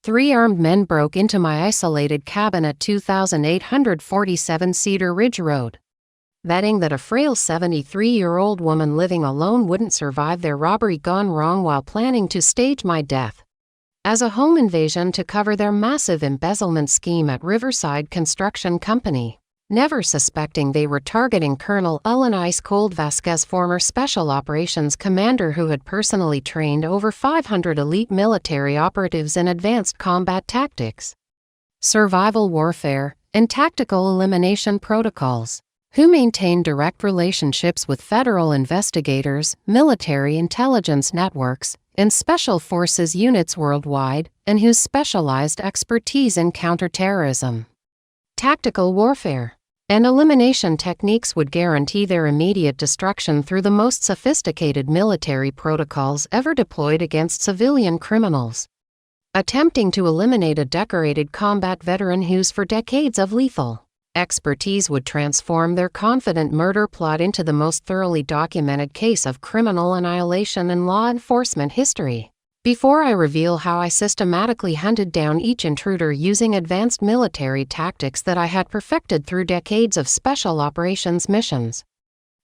3 armed men broke into my isolated cabin at 2847 Cedar Ridge Road. Betting that a frail 73-year-old woman living alone wouldn't survive their robbery gone wrong while planning to stage my death as a home invasion to cover their massive embezzlement scheme at Riverside Construction Company, never suspecting they were targeting Colonel Elena ice-cold Vasquez, former Special Operations Commander who had personally trained over 500 elite military operatives in advanced combat tactics, survival warfare, and tactical elimination protocols, who maintained direct relationships with federal investigators, military intelligence networks, and special forces units worldwide, and whose specialized expertise in counter-terrorism, tactical warfare, and elimination techniques would guarantee their immediate destruction through the most sophisticated military protocols ever deployed against civilian criminals, attempting to eliminate a decorated combat veteran whose for decades of lethal expertise would transform their confident murder plot into the most thoroughly documented case of criminal annihilation in law enforcement history. Before I reveal how I systematically hunted down each intruder using advanced military tactics that I had perfected through decades of special operations missions,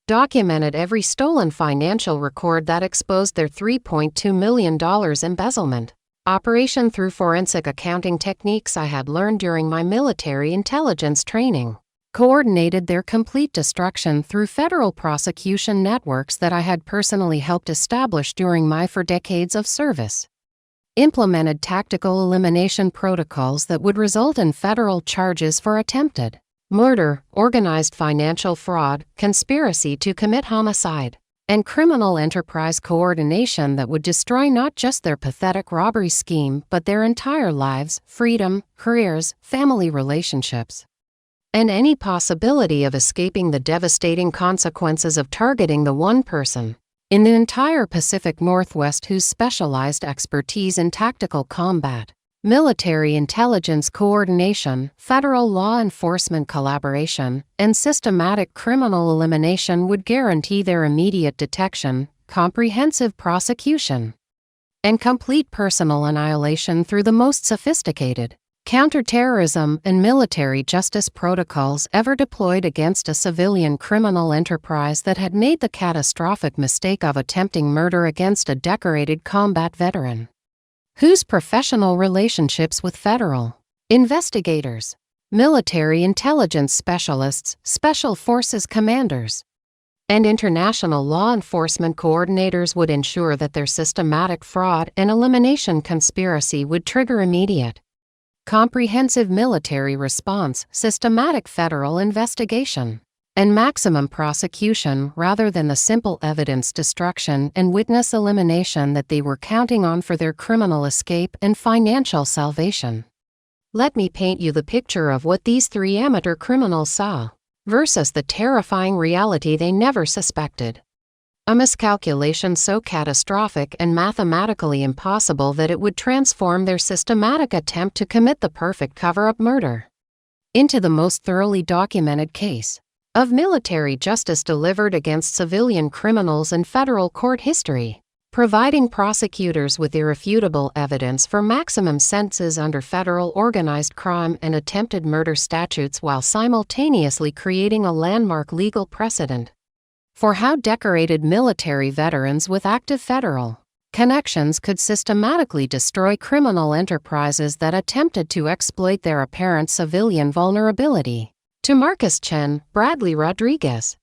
documented every stolen financial record that exposed their $3.2 million embezzlement operation through forensic accounting techniques I had learned during my military intelligence training, coordinated their complete destruction through federal prosecution networks that I had personally helped establish during my 4 decades of service, implemented tactical elimination protocols that would result in federal charges for attempted murder, organized financial fraud, conspiracy to commit homicide, and criminal enterprise coordination that would destroy not just their pathetic robbery scheme but their entire lives, freedom, careers, family relationships, and any possibility of escaping the devastating consequences of targeting the one person in the entire Pacific Northwest whose specialized expertise in tactical combat, military intelligence coordination, federal law enforcement collaboration, and systematic criminal elimination would guarantee their immediate detection, comprehensive prosecution, and complete personal annihilation through the most sophisticated counter-terrorism and military justice protocols ever deployed against a civilian criminal enterprise that had made the catastrophic mistake of attempting murder against a decorated combat veteran, whose professional relationships with federal investigators, military intelligence specialists, special forces commanders, and international law enforcement coordinators would ensure that their systematic fraud and elimination conspiracy would trigger immediate, comprehensive military response, systematic federal investigation, and maximum prosecution rather than the simple evidence destruction and witness elimination that they were counting on for their criminal escape and financial salvation. Let me paint you the picture of what these 3 amateur criminals saw versus the terrifying reality they never suspected. A miscalculation so catastrophic and mathematically impossible that it would transform their systematic attempt to commit the perfect cover-up murder into the most thoroughly documented case of military justice delivered against civilian criminals in federal court history, providing prosecutors with irrefutable evidence for maximum sentences under federal organized crime and attempted murder statutes while simultaneously creating a landmark legal precedent for how decorated military veterans with active federal connections could systematically destroy criminal enterprises that attempted to exploit their apparent civilian vulnerability. To Marcus Chen, Bradley Rodriguez,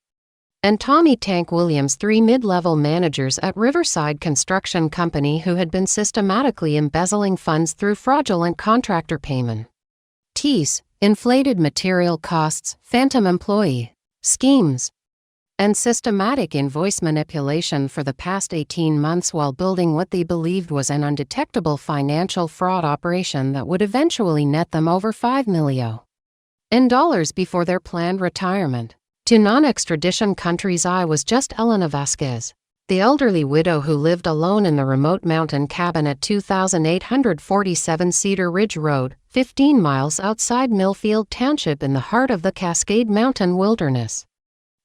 and Tommy Tank Williams, 3 mid-level managers at Riverside Construction Company who had been systematically embezzling funds through fraudulent contractor payment, inflated material costs, phantom employee schemes, and systematic invoice manipulation for the past 18 months while building what they believed was an undetectable financial fraud operation that would eventually net them over $5 million before their planned retirement to non-extradition countries. I was just Elena Vasquez, the elderly widow who lived alone in the remote mountain cabin at 2847 Cedar Ridge Road, 15 miles outside Millfield Township in the heart of the Cascade Mountain wilderness,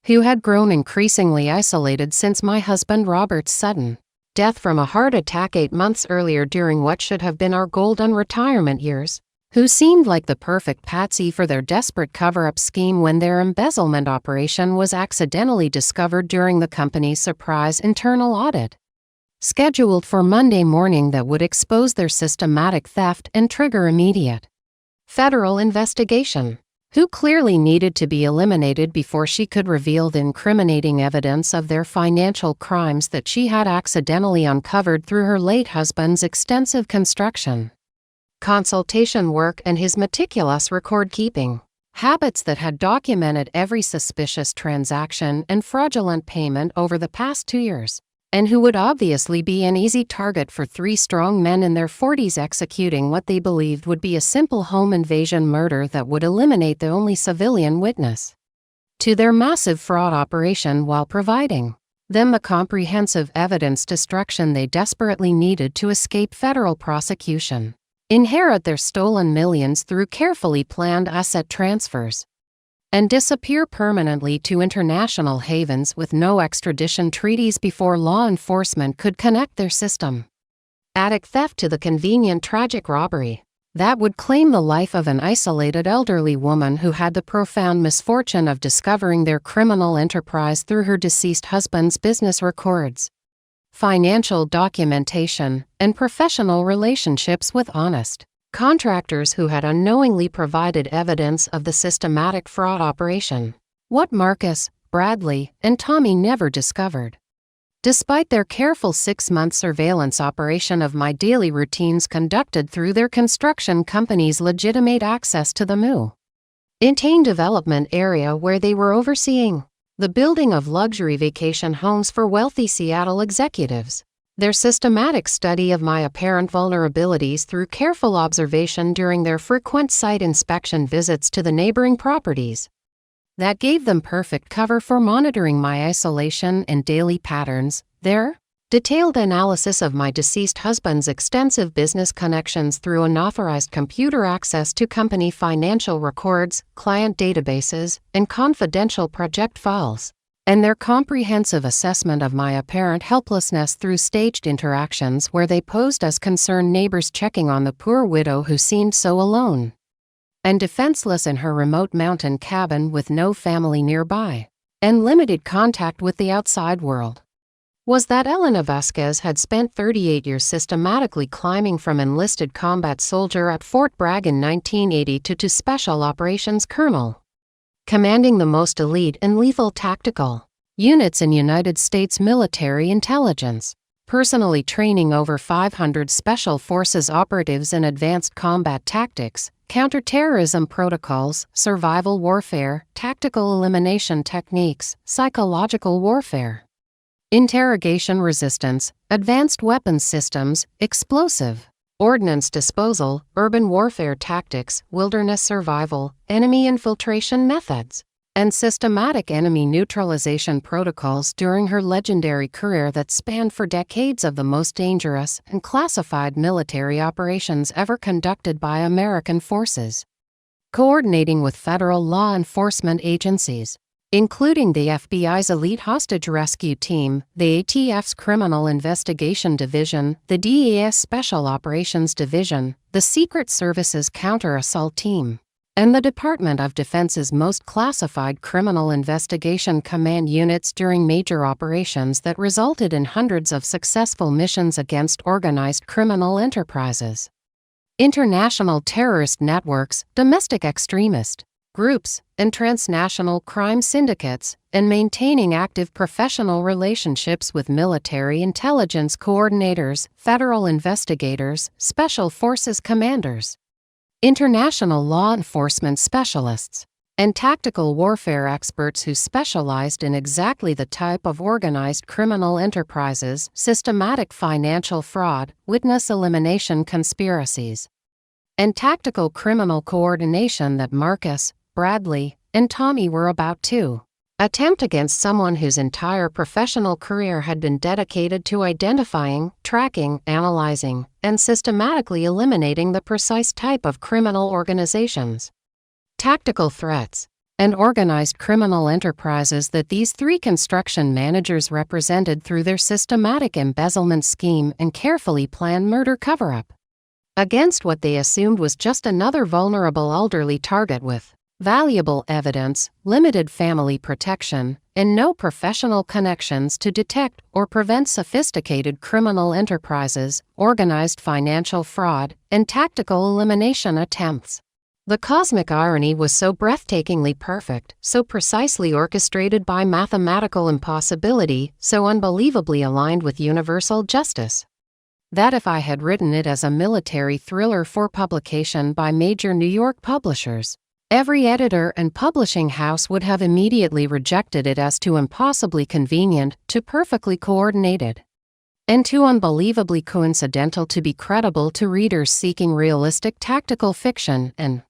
who had grown increasingly isolated since my husband Robert's sudden death from a heart attack 8 months earlier during what should have been our golden retirement years, who seemed like the perfect patsy for their desperate cover-up scheme when their embezzlement operation was accidentally discovered during the company's surprise internal audit, scheduled for Monday morning, that would expose their systematic theft and trigger immediate federal investigation, who clearly needed to be eliminated before she could reveal the incriminating evidence of their financial crimes that she had accidentally uncovered through her late husband's extensive construction consultation work and his meticulous record-keeping habits that had documented every suspicious transaction and fraudulent payment over the past 2 years, and who would obviously be an easy target for 3 strong men in their 40s executing what they believed would be a simple home invasion murder that would eliminate the only civilian witness to their massive fraud operation while providing them the comprehensive evidence destruction they desperately needed to escape federal prosecution, inherit their stolen millions through carefully planned asset transfers, and disappear permanently to international havens with no extradition treaties before law enforcement could connect their system attic theft to the convenient tragic robbery that would claim the life of an isolated elderly woman who had the profound misfortune of discovering their criminal enterprise through her deceased husband's business records, financial documentation, and professional relationships with honest contractors who had unknowingly provided evidence of the systematic fraud operation. What Marcus, Bradley, and Tommy never discovered, despite their careful 6-month surveillance operation of my daily routines conducted through their construction company's legitimate access to the maintained development area where they were overseeing the building of luxury vacation homes for wealthy Seattle executives, their systematic study of my apparent vulnerabilities through careful observation during their frequent site inspection visits to the neighboring properties that gave them perfect cover for monitoring my isolation and daily patterns, their detailed analysis of my deceased husband's extensive business connections through unauthorized computer access to company financial records, client databases, and confidential project files, and their comprehensive assessment of my apparent helplessness through staged interactions where they posed as concerned neighbors checking on the poor widow who seemed so alone and defenseless in her remote mountain cabin with no family nearby and limited contact with the outside world, was that Elena Vasquez had spent 38 years systematically climbing from enlisted combat soldier at Fort Bragg in 1980 to Special Operations Colonel, commanding the most elite and lethal tactical units in United States military intelligence, personally training over 500 Special Forces operatives in advanced combat tactics, counter-terrorism protocols, survival warfare, tactical elimination techniques, psychological warfare, interrogation resistance, advanced weapons systems, explosive ordnance disposal, urban warfare tactics, wilderness survival, enemy infiltration methods, and systematic enemy neutralization protocols during her legendary career that spanned for decades of the most dangerous and classified military operations ever conducted by American forces, coordinating with federal law enforcement agencies, including the FBI's Elite Hostage Rescue Team, the ATF's Criminal Investigation Division, the DEA's Special Operations Division, the Secret Service's Counter-Assault Team, and the Department of Defense's most classified Criminal Investigation Command units during major operations that resulted in hundreds of successful missions against organized criminal enterprises, international terrorist networks, domestic extremist groups, and transnational crime syndicates, and maintaining active professional relationships with military intelligence coordinators, federal investigators, special forces commanders, international law enforcement specialists, and tactical warfare experts who specialized in exactly the type of organized criminal enterprises, systematic financial fraud, witness elimination conspiracies, and tactical criminal coordination that Marcus, Bradley, and Tommy were about to attempt against someone whose entire professional career had been dedicated to identifying, tracking, analyzing, and systematically eliminating the precise type of criminal organizations, tactical threats, and organized criminal enterprises that these three construction managers represented through their systematic embezzlement scheme and carefully planned murder cover-up against what they assumed was just another vulnerable elderly target with valuable evidence, limited family protection, and no professional connections to detect or prevent sophisticated criminal enterprises, organized financial fraud, and tactical elimination attempts. The cosmic irony was so breathtakingly perfect, so precisely orchestrated by mathematical impossibility, so unbelievably aligned with universal justice, that if I had written it as a military thriller for publication by major New York publishers, every editor and publishing house would have immediately rejected it as too impossibly convenient, too perfectly coordinated, and too unbelievably coincidental to be credible to readers seeking realistic tactical fiction and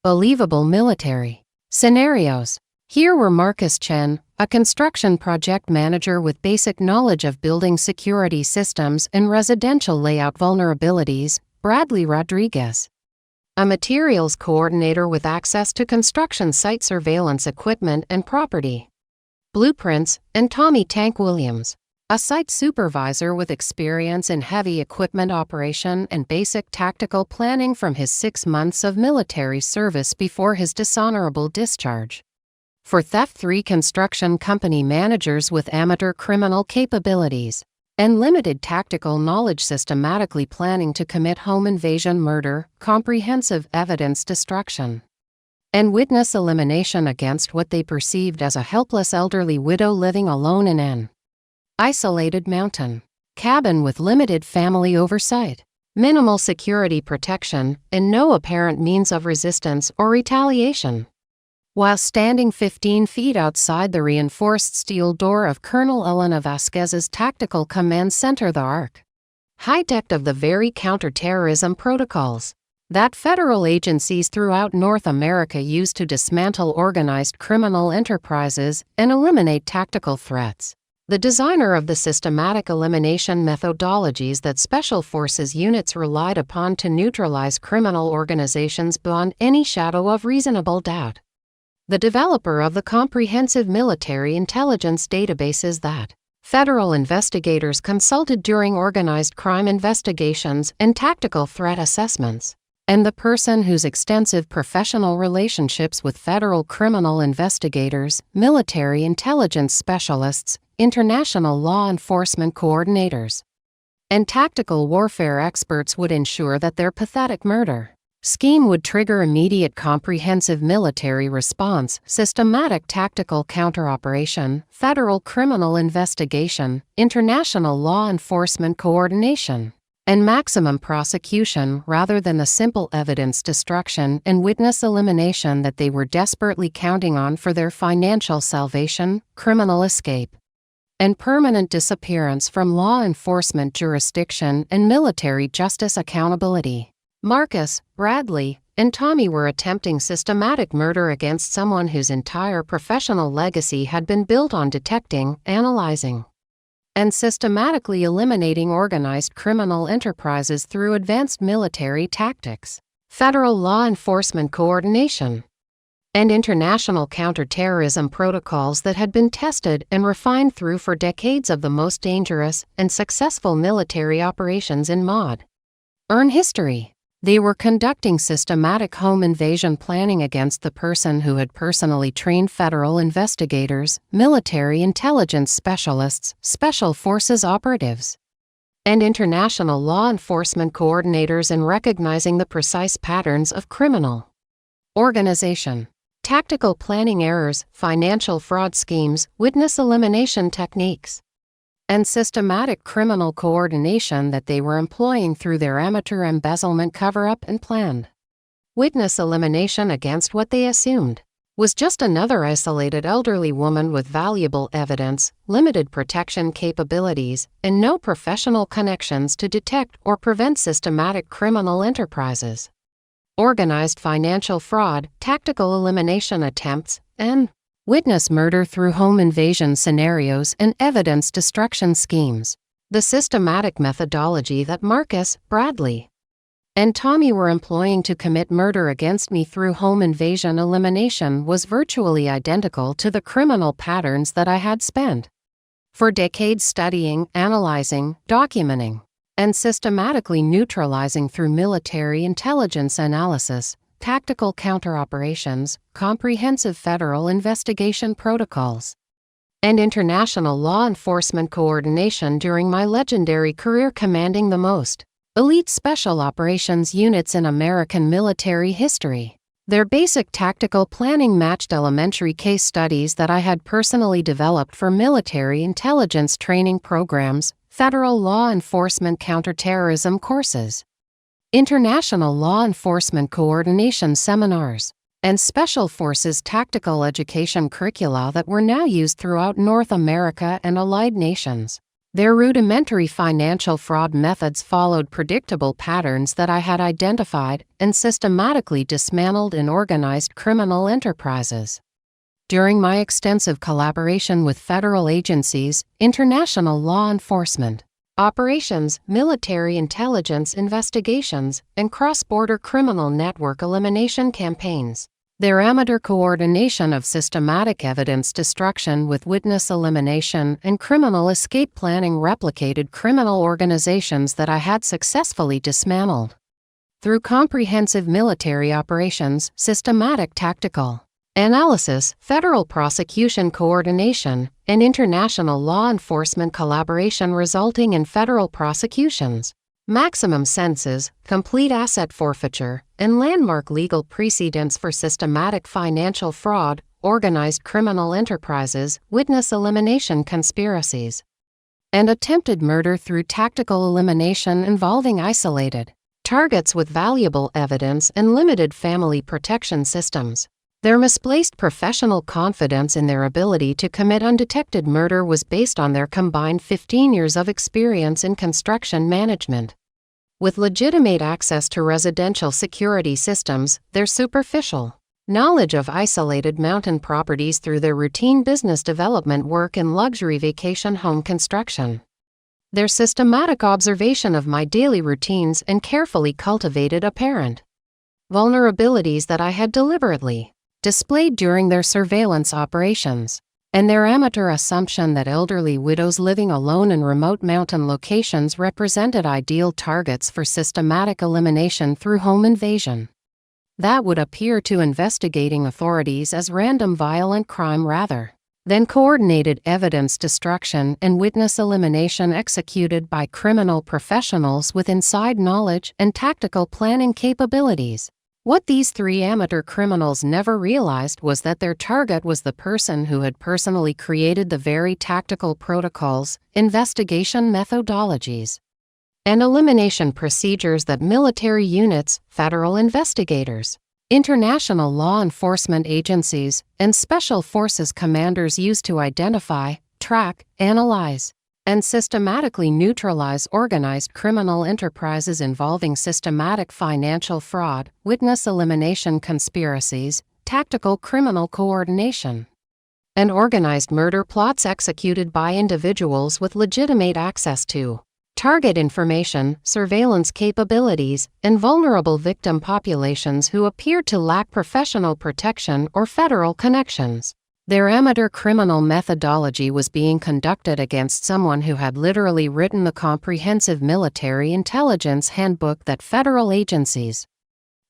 believable military scenarios. Here were Marcus Chen, a construction project manager with basic knowledge of building security systems and residential layout vulnerabilities, Bradley Rodriguez, a materials coordinator with access to construction site surveillance equipment and property blueprints, and Tommy Tank Williams, a site supervisor with experience in heavy equipment operation and basic tactical planning from his 6 months of military service before his dishonorable discharge. For theft, 3 construction company managers with amateur criminal capabilities and limited tactical knowledge systematically planning to commit home invasion murder, comprehensive evidence destruction, and witness elimination against what they perceived as a helpless elderly widow living alone in an isolated mountain cabin with limited family oversight, minimal security protection, and no apparent means of resistance or retaliation, while standing 15 feet outside the reinforced steel door of Colonel Elena Vasquez's Tactical Command Center, the ARC, high-tech of the very counter-terrorism protocols that federal agencies throughout North America use to dismantle organized criminal enterprises and eliminate tactical threats. The designer of the systematic elimination methodologies that Special Forces units relied upon to neutralize criminal organizations beyond any shadow of reasonable doubt. The developer of the comprehensive military intelligence databases that federal investigators consulted during organized crime investigations and tactical threat assessments, and the person whose extensive professional relationships with federal criminal investigators, military intelligence specialists, international law enforcement coordinators, and tactical warfare experts would ensure that their pathetic murder scheme would trigger immediate comprehensive military response, systematic tactical counter-operation, federal criminal investigation, international law enforcement coordination, and maximum prosecution rather than the simple evidence destruction and witness elimination that they were desperately counting on for their financial salvation, criminal escape, and permanent disappearance from law enforcement jurisdiction and military justice accountability. Marcus, Bradley, and Tommy were attempting systematic murder against someone whose entire professional legacy had been built on detecting, analyzing, and systematically eliminating organized criminal enterprises through advanced military tactics, federal law enforcement coordination, and international counter-terrorism protocols that had been tested and refined through for decades of the most dangerous and successful military operations in modern history. They were conducting systematic home invasion planning against the person who had personally trained federal investigators, military intelligence specialists, special forces operatives, and international law enforcement coordinators in recognizing the precise patterns of criminal organization, tactical planning errors, financial fraud schemes, witness elimination techniques, and systematic criminal coordination that they were employing through their amateur embezzlement cover-up and planned witness elimination against what they assumed was just another isolated elderly woman with valuable evidence, limited protection capabilities, and no professional connections to detect or prevent systematic criminal enterprises, organized financial fraud, tactical elimination attempts, and witness murder through home invasion scenarios and evidence destruction schemes. The systematic methodology that Marcus, Bradley, and Tommy were employing to commit murder against me through home invasion elimination was virtually identical to the criminal patterns that I had spent for decades studying, analyzing, documenting, and systematically neutralizing through military intelligence analysis, tactical counter-operations, comprehensive federal investigation protocols, and international law enforcement coordination during my legendary career commanding the most elite special operations units in American military history. Their basic tactical planning matched elementary case studies that I had personally developed for military intelligence training programs, federal law enforcement counterterrorism courses, international law enforcement coordination seminars, and Special Forces tactical education curricula that were now used throughout North America and allied nations. Their rudimentary financial fraud methods followed predictable patterns that I had identified and systematically dismantled in organized criminal enterprises. During my extensive collaboration with federal agencies, international law enforcement operations, military intelligence investigations, and cross-border criminal network elimination campaigns, their amateur coordination of systematic evidence destruction with witness elimination and criminal escape planning replicated criminal organizations that I had successfully dismantled. Through comprehensive military operations, systematic tactical analysis, federal prosecution coordination, and international law enforcement collaboration resulting in federal prosecutions, maximum sentences, complete asset forfeiture, and landmark legal precedents for systematic financial fraud, organized criminal enterprises, witness elimination conspiracies, and attempted murder through tactical elimination involving isolated targets with valuable evidence and limited family protection systems. Their misplaced professional confidence in their ability to commit undetected murder was based on their combined 15 years of experience in construction management. With legitimate access to residential security systems, their superficial knowledge of isolated mountain properties through their routine business development work in luxury vacation home construction, their systematic observation of my daily routines and carefully cultivated apparent vulnerabilities that I had deliberately displayed during their surveillance operations, and their amateur assumption that elderly widows living alone in remote mountain locations represented ideal targets for systematic elimination through home invasion. That would appear to investigating authorities as random violent crime rather than coordinated evidence destruction and witness elimination executed by criminal professionals with inside knowledge and tactical planning capabilities. What these three amateur criminals never realized was that their target was the person who had personally created the very tactical protocols, investigation methodologies, and elimination procedures that military units, federal investigators, international law enforcement agencies, and special forces commanders use to identify, track, analyze, and systematically neutralize organized criminal enterprises involving systematic financial fraud, witness elimination conspiracies, tactical criminal coordination, and organized murder plots executed by individuals with legitimate access to target information, surveillance capabilities, and vulnerable victim populations who appeared to lack professional protection or federal connections. Their amateur criminal methodology was being conducted against someone who had literally written the comprehensive military intelligence handbook that federal agencies,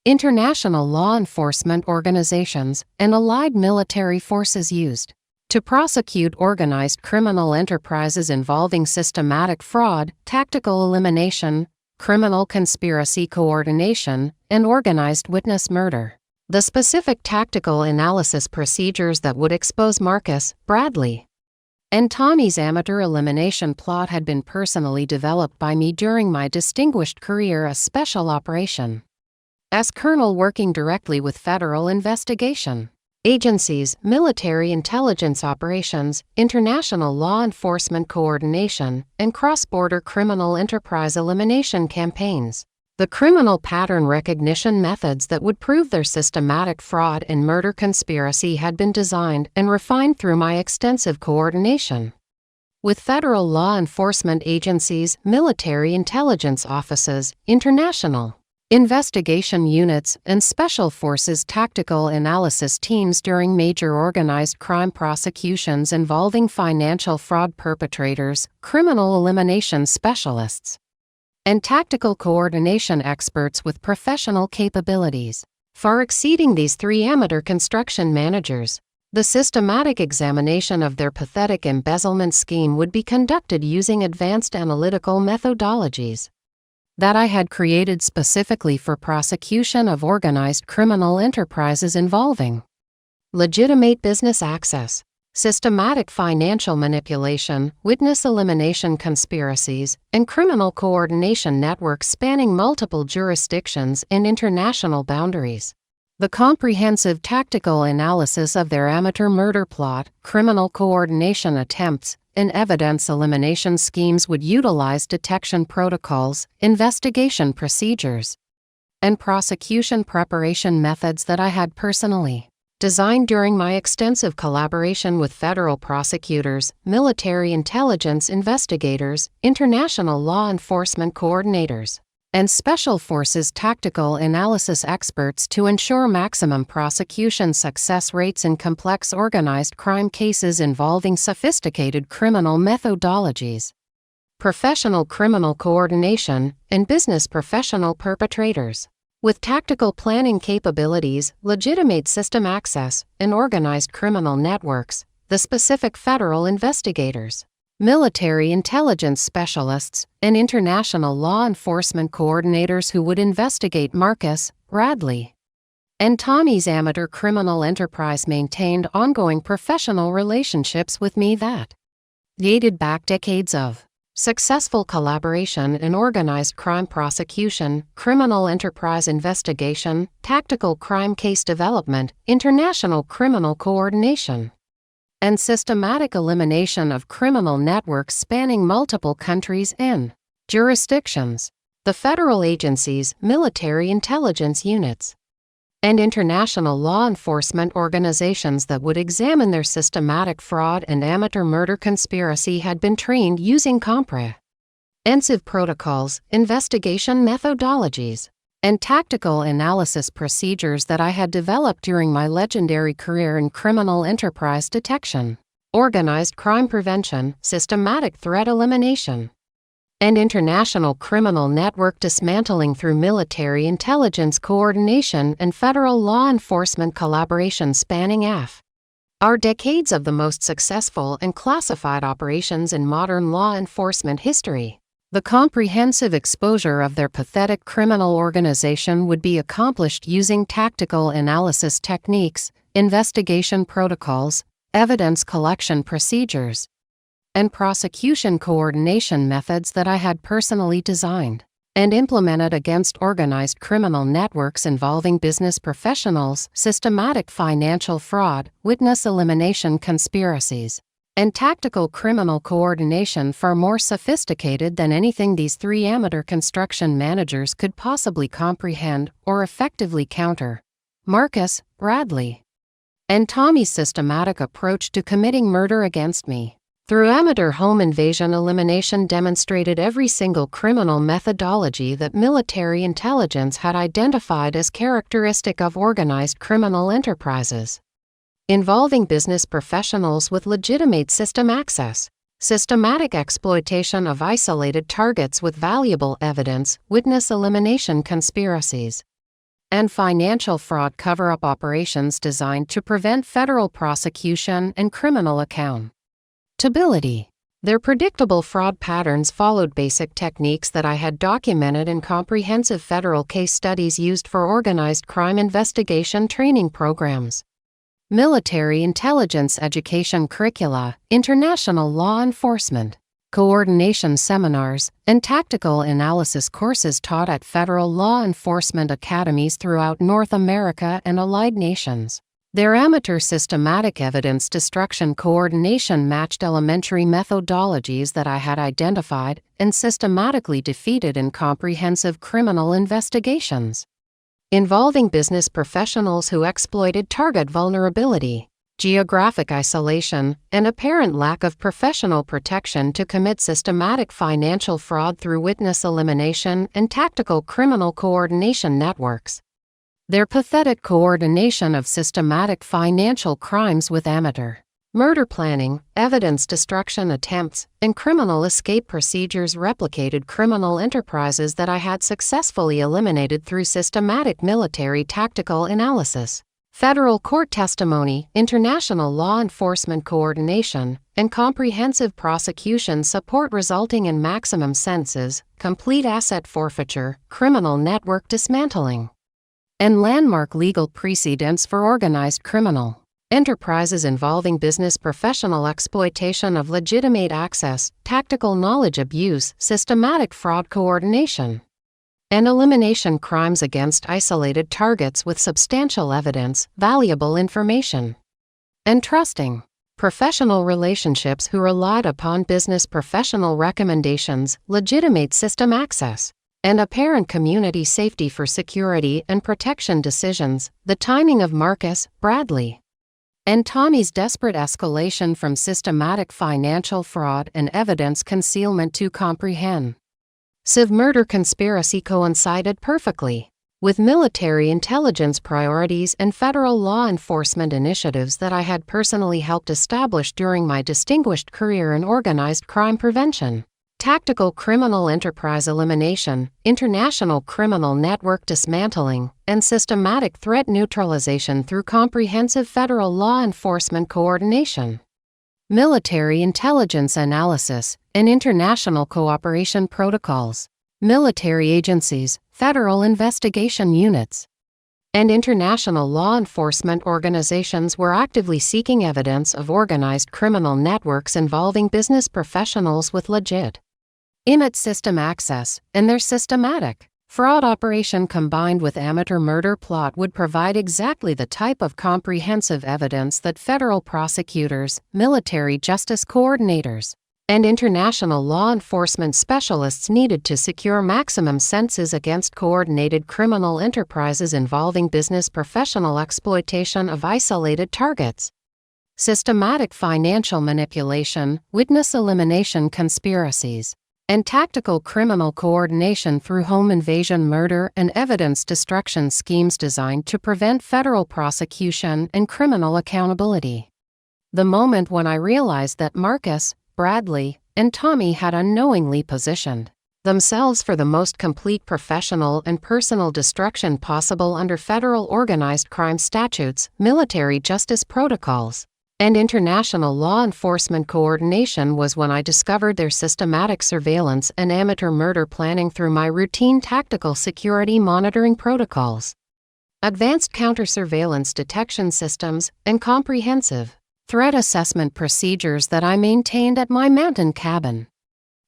international law enforcement organizations, and allied military forces used to prosecute organized criminal enterprises involving systematic fraud, tactical elimination, criminal conspiracy coordination, and organized witness murder. The specific tactical analysis procedures that would expose Marcus, Bradley, and Tommy's amateur elimination plot had been personally developed by me during my distinguished career as Special Operation as Colonel working directly with federal investigation agencies, military intelligence operations, international law enforcement coordination, and cross-border criminal enterprise elimination campaigns. The criminal pattern recognition methods that would prove their systematic fraud and murder conspiracy had been designed and refined through my extensive coordination with federal law enforcement agencies, military intelligence offices, international investigation units, and special forces tactical analysis teams during major organized crime prosecutions involving financial fraud perpetrators, criminal elimination specialists, and tactical coordination experts with professional capabilities. Far exceeding these three amateur construction managers, the systematic examination of their pathetic embezzlement scheme would be conducted using advanced analytical methodologies that I had created specifically for prosecution of organized criminal enterprises involving legitimate business access, systematic financial manipulation, witness elimination conspiracies, and criminal coordination networks spanning multiple jurisdictions and international boundaries. The comprehensive tactical analysis of their amateur murder plot, criminal coordination attempts, and evidence elimination schemes would utilize detection protocols, investigation procedures, and prosecution preparation methods that I had personally designed during my extensive collaboration with federal prosecutors, military intelligence investigators, international law enforcement coordinators, and special forces tactical analysis experts to ensure maximum prosecution success rates in complex organized crime cases involving sophisticated criminal methodologies, professional criminal coordination, and business professional perpetrators. With tactical planning capabilities, legitimate system access, and organized criminal networks, the specific federal investigators, military intelligence specialists, and international law enforcement coordinators who would investigate Marcus, Bradley, and Tommy's amateur criminal enterprise maintained ongoing professional relationships with me that dated back decades of successful collaboration in organized crime prosecution, criminal enterprise investigation, tactical crime case development, international criminal coordination, and systematic elimination of criminal networks spanning multiple countries and jurisdictions. The federal agencies, military intelligence units, and international law enforcement organizations that would examine their systematic fraud and amateur murder conspiracy had been trained using comprehensive protocols, investigation methodologies, and tactical analysis procedures that I had developed during my legendary career in criminal enterprise detection, organized crime prevention, systematic threat elimination, and international criminal network dismantling through military intelligence coordination and federal law enforcement collaboration spanning our decades of the most successful and classified operations in modern law enforcement history. The comprehensive exposure of their pathetic criminal organization would be accomplished using tactical analysis techniques, investigation protocols, evidence collection procedures, and prosecution coordination methods that I had personally designed and implemented against organized criminal networks involving business professionals, systematic financial fraud, witness elimination conspiracies, and tactical criminal coordination far more sophisticated than anything these three amateur construction managers could possibly comprehend or effectively counter. Marcus, Bradley, and Tommy's systematic approach to committing murder against me through amateur home invasion elimination demonstrated every single criminal methodology that military intelligence had identified as characteristic of organized criminal enterprises involving business professionals with legitimate system access, systematic exploitation of isolated targets with valuable evidence, witness elimination conspiracies, and financial fraud cover-up operations designed to prevent federal prosecution and criminal accountability. Their predictable fraud patterns followed basic techniques that I had documented in comprehensive federal case studies used for organized crime investigation training programs, military intelligence education curricula, international law enforcement coordination seminars, and tactical analysis courses taught at federal law enforcement academies throughout North America and allied nations. Their amateur systematic evidence destruction coordination matched elementary methodologies that I had identified and systematically defeated in comprehensive criminal investigations involving business professionals who exploited target vulnerability, geographic isolation, and apparent lack of professional protection to commit systematic financial fraud through witness elimination and tactical criminal coordination networks. Their pathetic coordination of systematic financial crimes with amateur murder planning, evidence destruction attempts, and criminal escape procedures replicated criminal enterprises that I had successfully eliminated through systematic military tactical analysis, federal court testimony, international law enforcement coordination, and comprehensive prosecution support resulting in maximum sentences, complete asset forfeiture, criminal network dismantling, and landmark legal precedents for organized criminal enterprises involving business professional exploitation of legitimate access, tactical knowledge abuse, systematic fraud coordination, and elimination crimes against isolated targets with substantial evidence, valuable information, and trusting professional relationships who relied upon business professional recommendations, legitimate system access, and apparent community safety for security and protection decisions. The timing of Marcus, Bradley, and Tommy's desperate escalation from systematic financial fraud and evidence concealment to comprehensive murder conspiracy coincided perfectly with military intelligence priorities and federal law enforcement initiatives that I had personally helped establish during my distinguished career in organized crime prevention, tactical criminal enterprise elimination, international criminal network dismantling, and systematic threat neutralization through comprehensive federal law enforcement coordination, military intelligence analysis, and international cooperation protocols. Military agencies, federal investigation units, and international law enforcement organizations were actively seeking evidence of organized criminal networks involving business professionals with legitimate system access, and their systematic fraud operation combined with amateur murder plot would provide exactly the type of comprehensive evidence that federal prosecutors, military justice coordinators, and international law enforcement specialists needed to secure maximum sentences against coordinated criminal enterprises involving business professional exploitation of isolated targets, systematic financial manipulation, witness elimination conspiracies, and tactical criminal coordination through home invasion murder and evidence destruction schemes designed to prevent federal prosecution and criminal accountability. The moment when I realized that Marcus, Bradley, and Tommy had unknowingly positioned themselves for the most complete professional and personal destruction possible under federal organized crime statutes, military justice protocols, and international law enforcement coordination was when I discovered their systematic surveillance and amateur murder planning through my routine tactical security monitoring protocols, advanced counter-surveillance detection systems, and comprehensive threat assessment procedures that I maintained at my mountain cabin,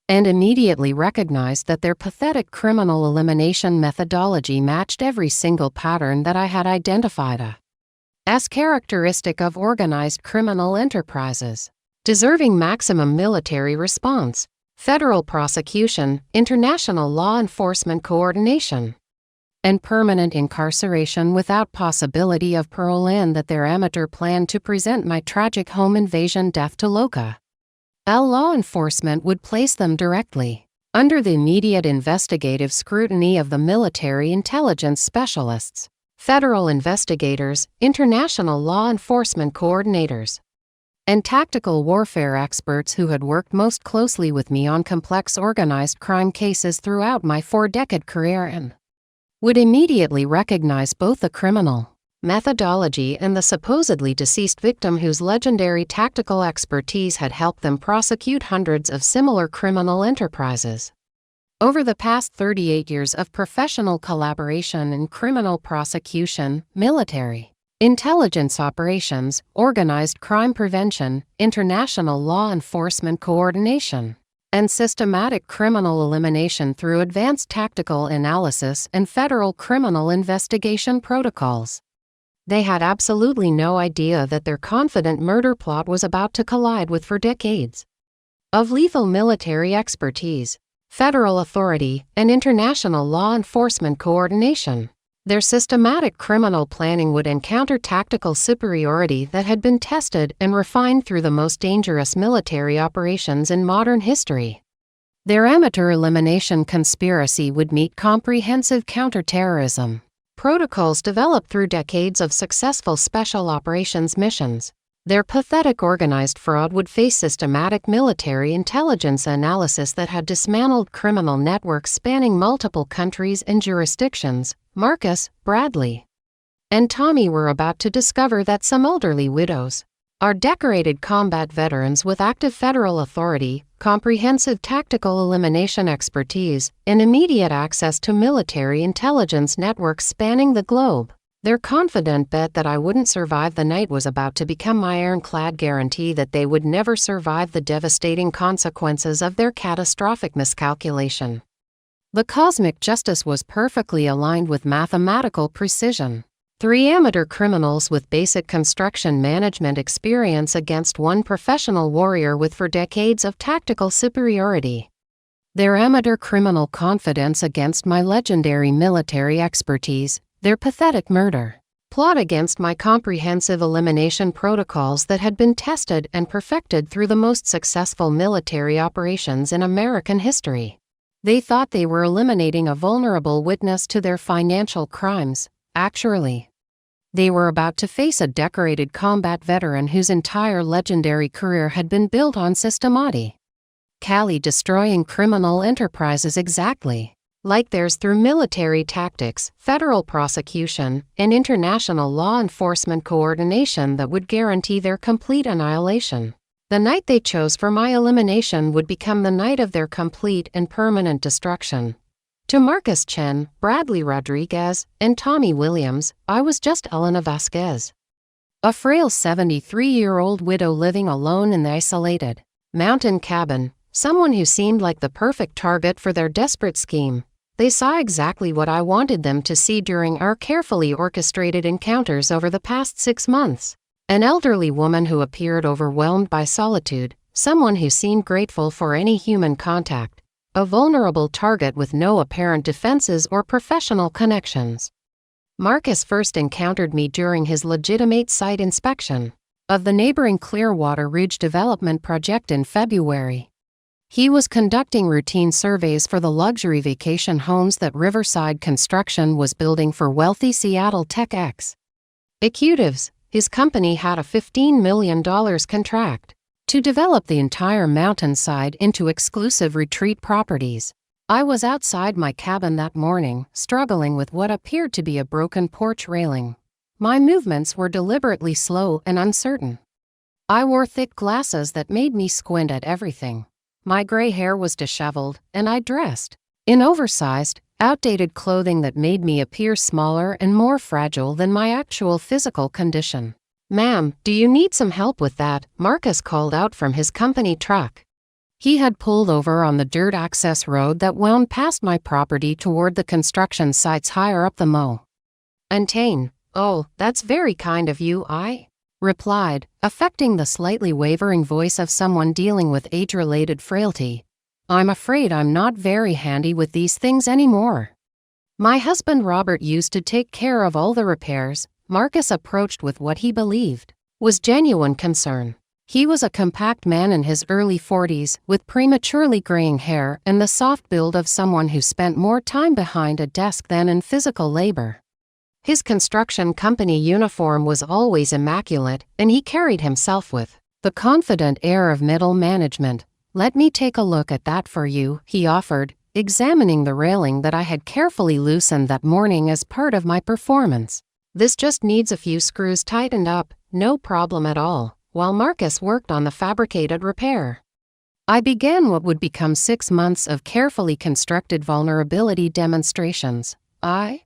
and immediately recognized that their pathetic criminal elimination methodology matched every single pattern that I had identified as characteristic of organized criminal enterprises, deserving maximum military response, federal prosecution, international law enforcement coordination, and permanent incarceration without possibility of parole, and that their amateur plan to present my tragic home invasion death to local law enforcement would place them directly under the immediate investigative scrutiny of the military intelligence specialists, federal investigators, international law enforcement coordinators, and tactical warfare experts who had worked most closely with me on complex organized crime cases throughout my 4-decade career and would immediately recognize both the criminal methodology and the supposedly deceased victim whose legendary tactical expertise had helped them prosecute hundreds of similar criminal enterprises. Over the past 38 years of professional collaboration in criminal prosecution, military intelligence operations, organized crime prevention, international law enforcement coordination, and systematic criminal elimination through advanced tactical analysis and federal criminal investigation protocols, they had absolutely no idea that their confident murder plot was about to collide with 4 decades of lethal military expertise, federal authority, and international law enforcement coordination. Their systematic criminal planning would encounter tactical superiority that had been tested and refined through the most dangerous military operations in modern history. Their amateur elimination conspiracy would meet comprehensive counter-terrorism protocols developed through decades of successful special operations missions. Their pathetic organized fraud would face systematic military intelligence analysis that had dismantled criminal networks spanning multiple countries and jurisdictions. Marcus, Bradley, and Tommy were about to discover that some elderly widows are decorated combat veterans with active federal authority, comprehensive tactical elimination expertise, and immediate access to military intelligence networks spanning the globe. Their confident bet that I wouldn't survive the night was about to become my ironclad guarantee that they would never survive the devastating consequences of their catastrophic miscalculation. The cosmic justice was perfectly aligned with mathematical precision. 3 amateur criminals with basic construction management experience against 1 professional warrior with 4 decades of tactical superiority. Their amateur criminal confidence against my legendary military expertise, their pathetic murder plot against my comprehensive elimination protocols that had been tested and perfected through the most successful military operations in American history. They thought they were eliminating a vulnerable witness to their financial crimes. Actually, they were about to face a decorated combat veteran whose entire legendary career had been built on systematic destroying criminal enterprises exactly like theirs through military tactics, federal prosecution, and international law enforcement coordination that would guarantee their complete annihilation. The night they chose for my elimination would become the night of their complete and permanent destruction. To Marcus Chen, Bradley Rodriguez, and Tommy Williams, I was just Elena Vasquez, a frail 73-year-old widow living alone in the isolated mountain cabin, someone who seemed like the perfect target for their desperate scheme. They saw exactly what I wanted them to see during our carefully orchestrated encounters over the past 6 months. An elderly woman who appeared overwhelmed by solitude, someone who seemed grateful for any human contact, a vulnerable target with no apparent defenses or professional connections. Marcus first encountered me during his legitimate site inspection of the neighboring Clearwater Ridge development project in February. He was conducting routine surveys for the luxury vacation homes that Riverside Construction was building for wealthy Seattle tech executives. His company had a $15 million contract to develop the entire mountainside into exclusive retreat properties. I was outside my cabin that morning, struggling with what appeared to be a broken porch railing. My movements were deliberately slow and uncertain. I wore thick glasses that made me squint at everything. My gray hair was disheveled, and I dressed in oversized, outdated clothing that made me appear smaller and more fragile than my actual physical condition. "Ma'am, do you need some help with that?" Marcus called out from his company truck. He had pulled over on the dirt access road that wound past my property toward the construction sites higher up the mountain. "Oh, that's very kind of you," I replied, affecting the slightly wavering voice of someone dealing with age-related frailty. "I'm afraid I'm not very handy with these things anymore. My husband Robert used to take care of all the repairs." Marcus approached with what he believed was genuine concern. He was a compact man in his early 40s, with prematurely graying hair and the soft build of someone who spent more time behind a desk than in physical labor. His construction company uniform was always immaculate, and he carried himself with the confident air of middle management. "Let me take a look at that for you," he offered, examining the railing that I had carefully loosened that morning as part of my performance. "This just needs a few screws tightened up, no problem at all," while Marcus worked on the fabricated repair. I began what would become 6 months of carefully constructed vulnerability demonstrations. I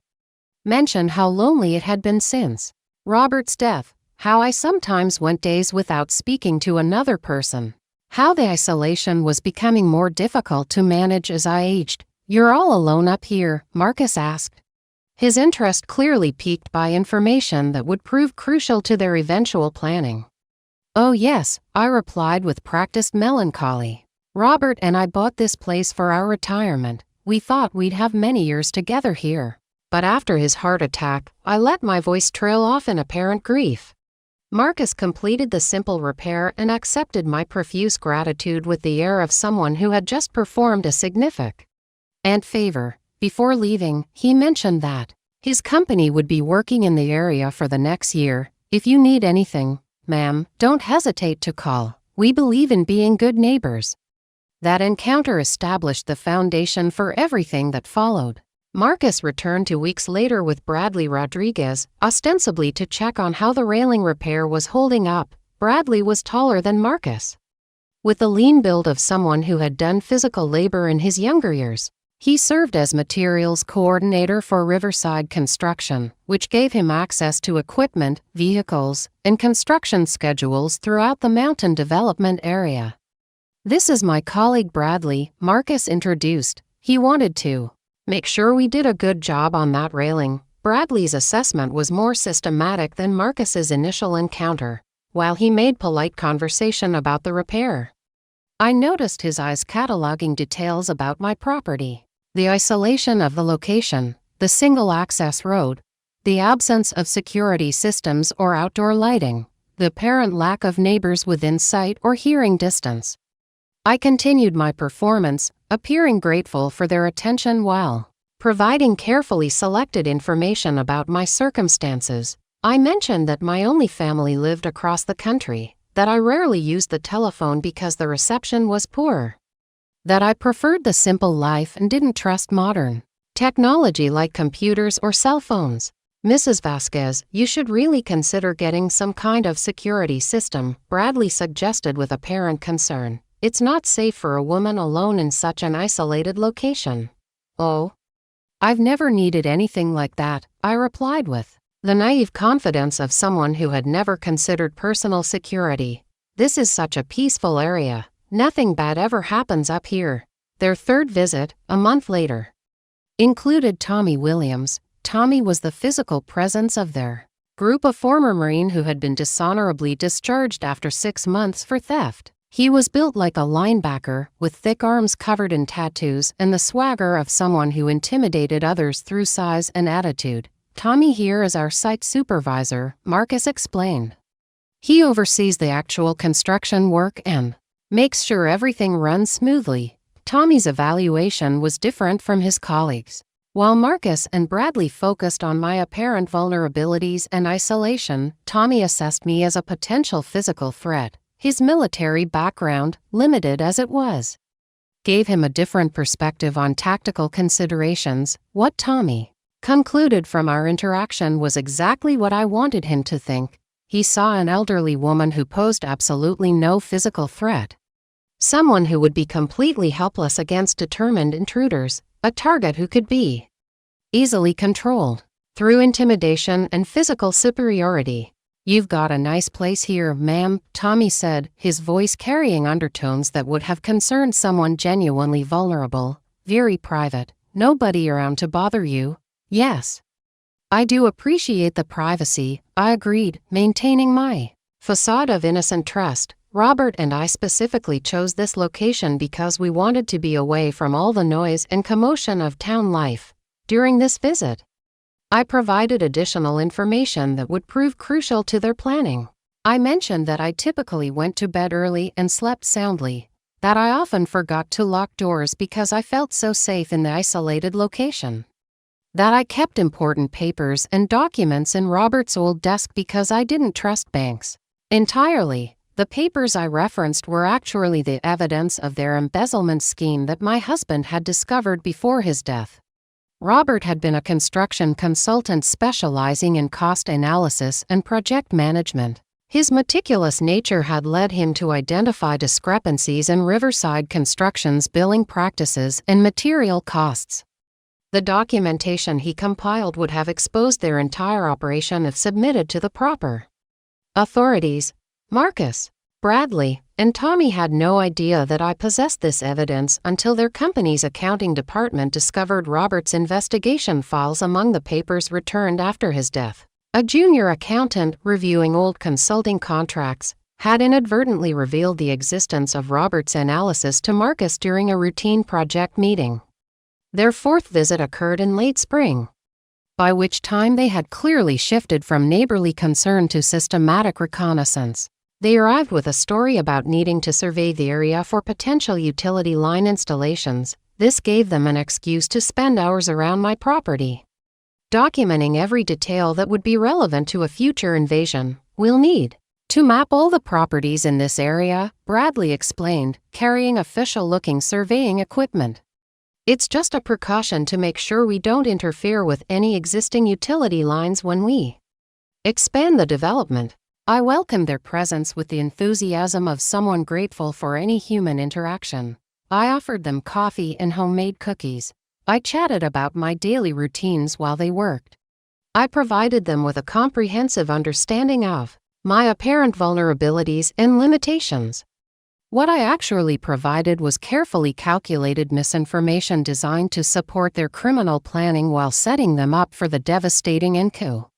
mentioned how lonely it had been since Robert's death, how I sometimes went days without speaking to another person, how the isolation was becoming more difficult to manage as I aged. "You're all alone up here?" Marcus asked, his interest clearly piqued by information that would prove crucial to their eventual planning. "Oh yes," I replied with practiced melancholy. "Robert and I bought this place for our retirement. We thought we'd have many years together here. But after his heart attack, I let my voice trail off in apparent grief. Marcus completed the simple repair and accepted my profuse gratitude with the air of someone who had just performed a significant favor. Before leaving, he mentioned that his company would be working in the area for the next year. If you need anything, ma'am, don't hesitate to call. We believe in being good neighbors. That encounter established the foundation for everything that followed. Marcus returned 2 weeks later with Bradley Rodriguez, ostensibly to check on how the railing repair was holding up. Bradley was taller than Marcus, with the lean build of someone who had done physical labor in his younger years. He served as materials coordinator for Riverside Construction, which gave him access to equipment, vehicles, and construction schedules throughout the mountain development area. "This is my colleague Bradley," Marcus introduced. He wanted to make sure we did a good job on that railing. Bradley's assessment was more systematic than Marcus's initial encounter, while he made polite conversation about the repair. I noticed his eyes cataloging details about my property. The isolation of the location, the single-access road, the absence of security systems or outdoor lighting, the apparent lack of neighbors within sight or hearing distance. I continued my performance, appearing grateful for their attention while providing carefully selected information about my circumstances. I mentioned that my only family lived across the country, that I rarely used the telephone because the reception was poor, that I preferred the simple life and didn't trust modern technology like computers or cell phones. "Mrs. Vasquez, you should really consider getting some kind of security system," Bradley suggested with apparent concern. "It's not safe for a woman alone in such an isolated location." "Oh, I've never needed anything like that," I replied with the naive confidence of someone who had never considered personal security. "This is such a peaceful area. Nothing bad ever happens up here." Their third visit, a month later, included Tommy Williams. Tommy was the physical presence of their group, a former Marine who had been dishonorably discharged after 6 months for theft. He was built like a linebacker, with thick arms covered in tattoos and the swagger of someone who intimidated others through size and attitude. "Tommy here is our site supervisor," Marcus explained. "He oversees the actual construction work and makes sure everything runs smoothly." Tommy's evaluation was different from his colleagues. While Marcus and Bradley focused on my apparent vulnerabilities and isolation, Tommy assessed me as a potential physical threat. His military background, limited as it was, gave him a different perspective on tactical considerations. What Tommy concluded from our interaction was exactly what I wanted him to think. He saw an elderly woman who posed absolutely no physical threat, someone who would be completely helpless against determined intruders, a target who could be easily controlled through intimidation and physical superiority. "You've got a nice place here, ma'am," Tommy said, his voice carrying undertones that would have concerned someone genuinely vulnerable. "Very private. Nobody around to bother you." "Yes, I do appreciate the privacy," I agreed, maintaining my facade of innocent trust. Robert and I specifically chose this location because we wanted to be away from all the noise and commotion of town life. During this visit, I provided additional information that would prove crucial to their planning. I mentioned that I typically went to bed early and slept soundly, that I often forgot to lock doors because I felt so safe in the isolated location, that I kept important papers and documents in Robert's old desk because I didn't trust banks entirely. The papers I referenced were actually the evidence of their embezzlement scheme that my husband had discovered before his death. Robert had been a construction consultant specializing in cost analysis and project management. His meticulous nature had led him to identify discrepancies in Riverside Construction's billing practices and material costs. The documentation he compiled would have exposed their entire operation if submitted to the proper authorities. Marcus, Bradley, and Tommy had no idea that I possessed this evidence until their company's accounting department discovered Robert's investigation files among the papers returned after his death. A junior accountant, reviewing old consulting contracts, had inadvertently revealed the existence of Robert's analysis to Marcus during a routine project meeting. Their fourth visit occurred in late spring. by which time they had clearly shifted from neighborly concern to systematic reconnaissance. They arrived with a story about needing to survey the area for potential utility line installations. This gave them an excuse to spend hours around my property, documenting every detail that would be relevant to a future invasion. "We'll need to map all the properties in this area," Bradley explained, carrying official-looking surveying equipment. "It's just a precaution to make sure we don't interfere with any existing utility lines when we expand the development." I welcomed their presence with the enthusiasm of someone grateful for any human interaction. I offered them coffee and homemade cookies. I chatted about my daily routines while they worked. I provided them with a comprehensive understanding of my apparent vulnerabilities and limitations. What I actually provided was carefully calculated misinformation designed to support their criminal planning while setting them up for the devastating encounter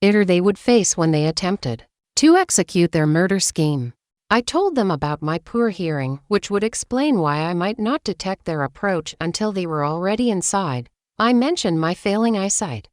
they would face when they attempted to execute their murder scheme. I told them about my poor hearing, which would explain why I might not detect their approach until they were already inside. I mentioned my failing eyesight,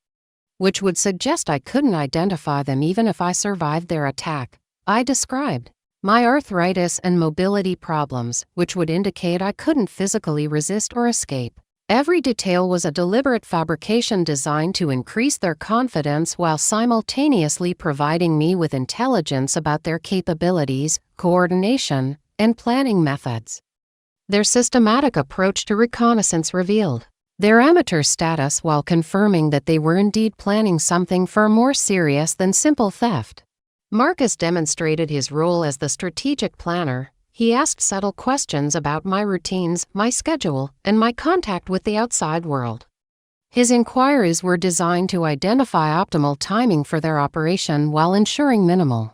which would suggest I couldn't identify them even if I survived their attack. I described my arthritis and mobility problems, which would indicate I couldn't physically resist or escape. Every detail was a deliberate fabrication designed to increase their confidence while simultaneously providing me with intelligence about their capabilities, coordination, and planning methods. Their systematic approach to reconnaissance revealed their amateur status while confirming that they were indeed planning something far more serious than simple theft. Marcus demonstrated his role as the strategic planner. He asked subtle questions about my routines, my schedule, and my contact with the outside world. His inquiries were designed to identify optimal timing for their operation while ensuring minimal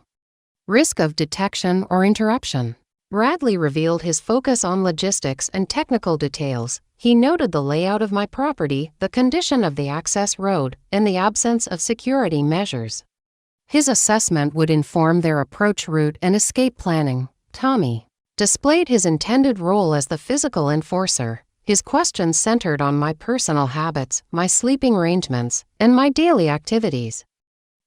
risk of detection or interruption. Bradley revealed his focus on logistics and technical details. He noted the layout of my property, the condition of the access road, and the absence of security measures. His assessment would inform their approach route and escape planning. Tommy displayed his intended role as the physical enforcer. His questions centered on my personal habits, my sleeping arrangements, and my daily activities.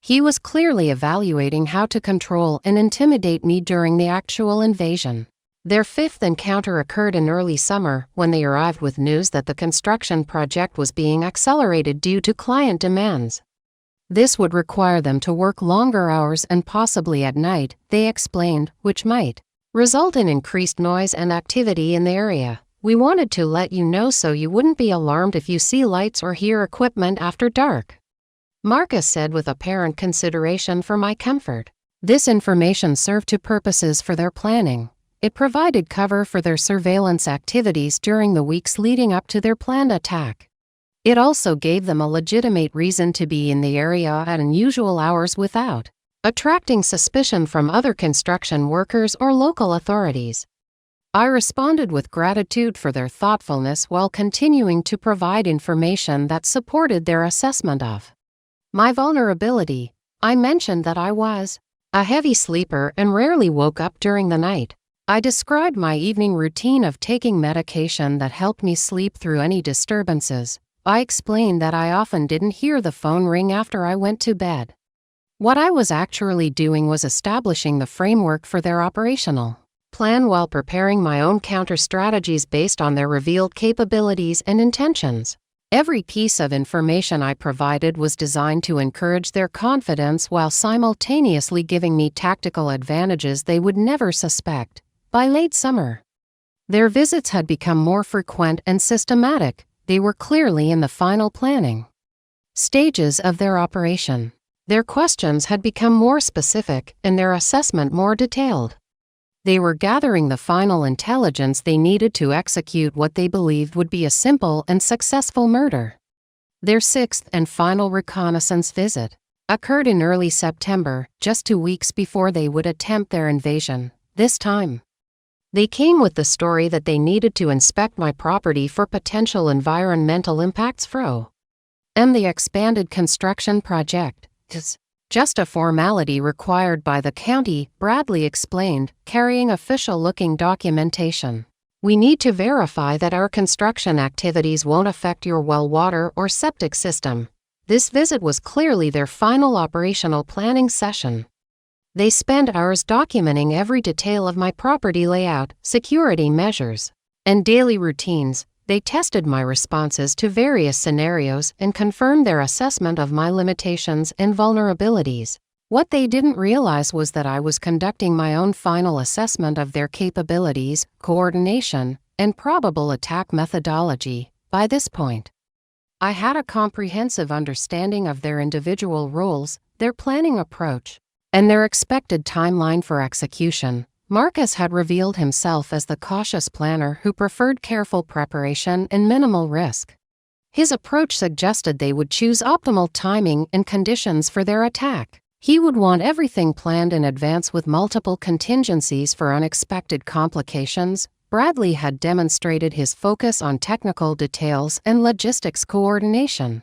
He was clearly evaluating how to control and intimidate me during the actual invasion. Their fifth encounter occurred in early summer, when they arrived with news that the construction project was being accelerated due to client demands. This would require them to work longer hours and possibly at night, they explained, which might result in increased noise and activity in the area. "We wanted to let you know so you wouldn't be alarmed if you see lights or hear equipment after dark," Marcus said with apparent consideration for my comfort. This information served two purposes for their planning. It provided cover for their surveillance activities during the weeks leading up to their planned attack. It also gave them a legitimate reason to be in the area at unusual hours without attracting suspicion from other construction workers or local authorities. I responded with gratitude for their thoughtfulness while continuing to provide information that supported their assessment of my vulnerability. I mentioned that I was a heavy sleeper and rarely woke up during the night. I described my evening routine of taking medication that helped me sleep through any disturbances. I explained that I often didn't hear the phone ring after I went to bed. What I was actually doing was establishing the framework for their operational plan while preparing my own counter-strategies based on their revealed capabilities and intentions. Every piece of information I provided was designed to encourage their confidence while simultaneously giving me tactical advantages they would never suspect. By late summer, their visits had become more frequent and systematic. They were clearly in the final planning stages of their operation. Their questions had become more specific and their assessment more detailed. They were gathering the final intelligence they needed to execute what they believed would be a simple and successful murder. Their sixth and final reconnaissance visit occurred in early September, just 2 weeks before they would attempt their invasion. This time, they came with the story that they needed to inspect my property for potential environmental impacts and the expanded construction project. "It's just a formality required by the county," Bradley explained, carrying official-looking documentation. "We need to verify that our construction activities won't affect your well water or septic system." This visit was clearly their final operational planning session. They spent hours documenting every detail of my property layout, security measures, and daily routines. They tested my responses to various scenarios and confirmed their assessment of my limitations and vulnerabilities. What they didn't realize was that I was conducting my own final assessment of their capabilities, coordination, and probable attack methodology. By this point, I had a comprehensive understanding of their individual roles, their planning approach, and their expected timeline for execution. Marcus had revealed himself as the cautious planner who preferred careful preparation and minimal risk. His approach suggested they would choose optimal timing and conditions for their attack. He would want everything planned in advance with multiple contingencies for unexpected complications. Bradley had demonstrated his focus on technical details and logistics coordination.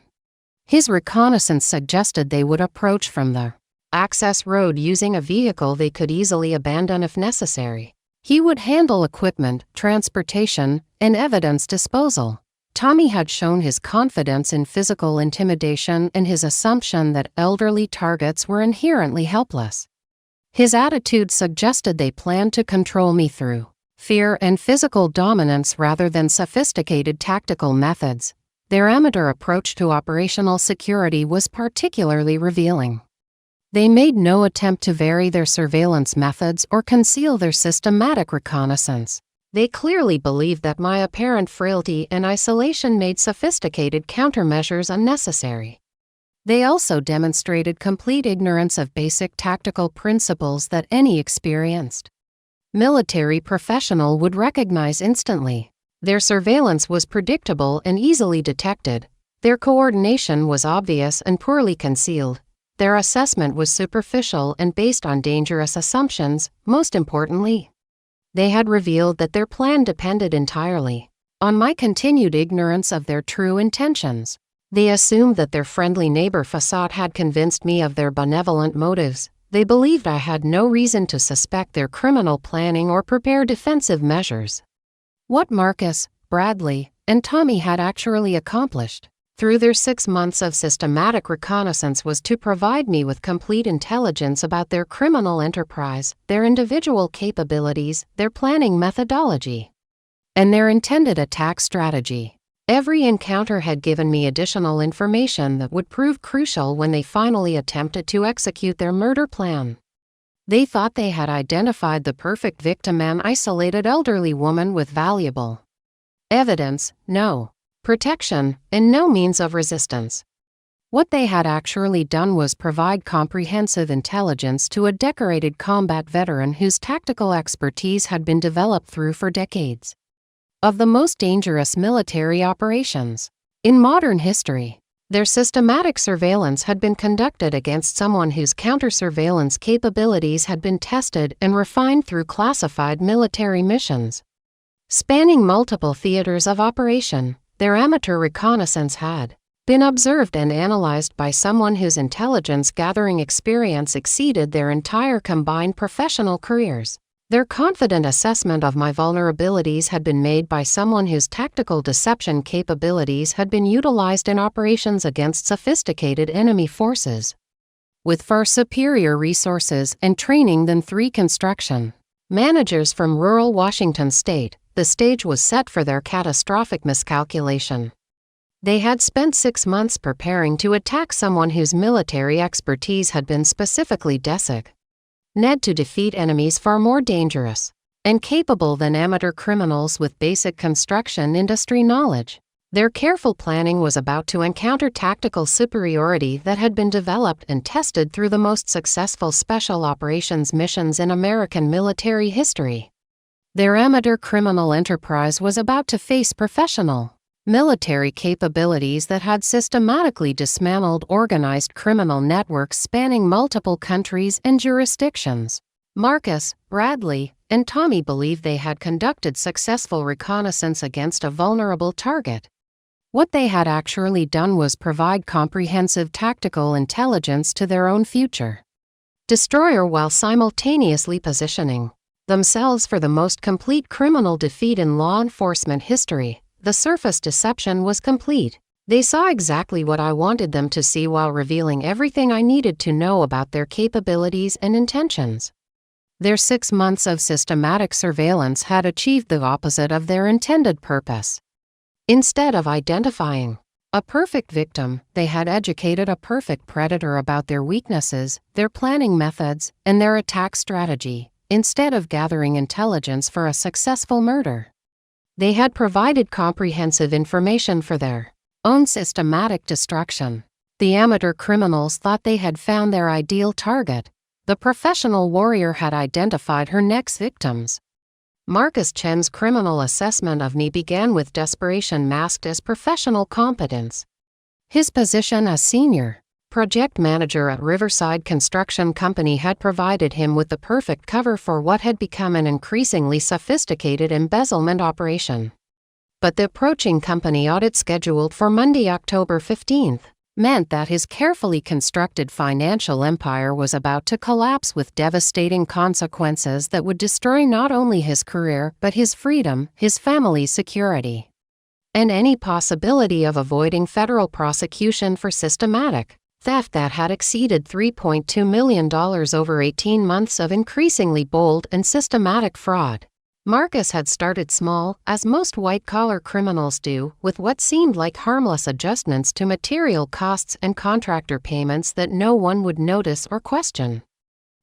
His reconnaissance suggested they would approach from the access road using a vehicle they could easily abandon if necessary. He would handle equipment, transportation, and evidence disposal. Tommy had shown his confidence in physical intimidation and his assumption that elderly targets were inherently helpless. His attitude suggested they planned to control me through fear and physical dominance rather than sophisticated tactical methods. Their amateur approach to operational security was particularly revealing. They made no attempt to vary their surveillance methods or conceal their systematic reconnaissance. They clearly believed that my apparent frailty and isolation made sophisticated countermeasures unnecessary. They also demonstrated complete ignorance of basic tactical principles that any experienced military professional would recognize instantly. Their surveillance was predictable and easily detected. Their coordination was obvious and poorly concealed. Their assessment was superficial and based on dangerous assumptions. Most importantly, they had revealed that their plan depended entirely on my continued ignorance of their true intentions. They assumed that their friendly neighbor facade had convinced me of their benevolent motives. They believed I had no reason to suspect their criminal planning or prepare defensive measures. What Marcus, Bradley, and Tommy had actually accomplished through their 6 months of systematic reconnaissance was to provide me with complete intelligence about their criminal enterprise, their individual capabilities, their planning methodology, and their intended attack strategy. Every encounter had given me additional information that would prove crucial when they finally attempted to execute their murder plan. They thought they had identified the perfect victim, an isolated elderly woman with valuable evidence, no protection, and no means of resistance. What they had actually done was provide comprehensive intelligence to a decorated combat veteran whose tactical expertise had been developed through for decades of the most dangerous military operations in modern history. Their systematic surveillance had been conducted against someone whose counter-surveillance capabilities had been tested and refined through classified military missions spanning multiple theaters of operation. Their amateur reconnaissance had been observed and analyzed by someone whose intelligence-gathering experience exceeded their entire combined professional careers. Their confident assessment of my vulnerabilities had been made by someone whose tactical deception capabilities had been utilized in operations against sophisticated enemy forces with far superior resources and training than 3 construction managers from rural Washington state. The stage was set for their catastrophic miscalculation. They had spent 6 months preparing to attack someone whose military expertise had been specifically designated to defeat enemies far more dangerous and capable than amateur criminals with basic construction industry knowledge. Their careful planning was about to encounter tactical superiority that had been developed and tested through the most successful special operations missions in American military history. Their amateur criminal enterprise was about to face professional military capabilities that had systematically dismantled organized criminal networks spanning multiple countries and jurisdictions. Marcus, Bradley, and Tommy believed they had conducted successful reconnaissance against a vulnerable target. What they had actually done was provide comprehensive tactical intelligence to their own future destroyer while simultaneously positioning themselves for the most complete criminal defeat in law enforcement history. The surface deception was complete. They saw exactly what I wanted them to see while revealing everything I needed to know about their capabilities and intentions. Their 6 months of systematic surveillance had achieved the opposite of their intended purpose. Instead of identifying a perfect victim, they had educated a perfect predator about their weaknesses, their planning methods, and their attack strategy, instead of gathering intelligence for a successful murder. They had provided comprehensive information for their own systematic destruction. The amateur criminals thought they had found their ideal target. The professional warrior had identified her next victims. Marcus Chen's criminal assessment of me began with desperation masked as professional competence. His position as senior project manager at Riverside Construction Company had provided him with the perfect cover for what had become an increasingly sophisticated embezzlement operation. But the approaching company audit scheduled for Monday, October 15th, meant that his carefully constructed financial empire was about to collapse with devastating consequences that would destroy not only his career but his freedom, his family's security, and any possibility of avoiding federal prosecution for systematic theft that had exceeded $3.2 million over 18 months of increasingly bold and systematic fraud. Marcus had started small, as most white-collar criminals do, with what seemed like harmless adjustments to material costs and contractor payments that no one would notice or question.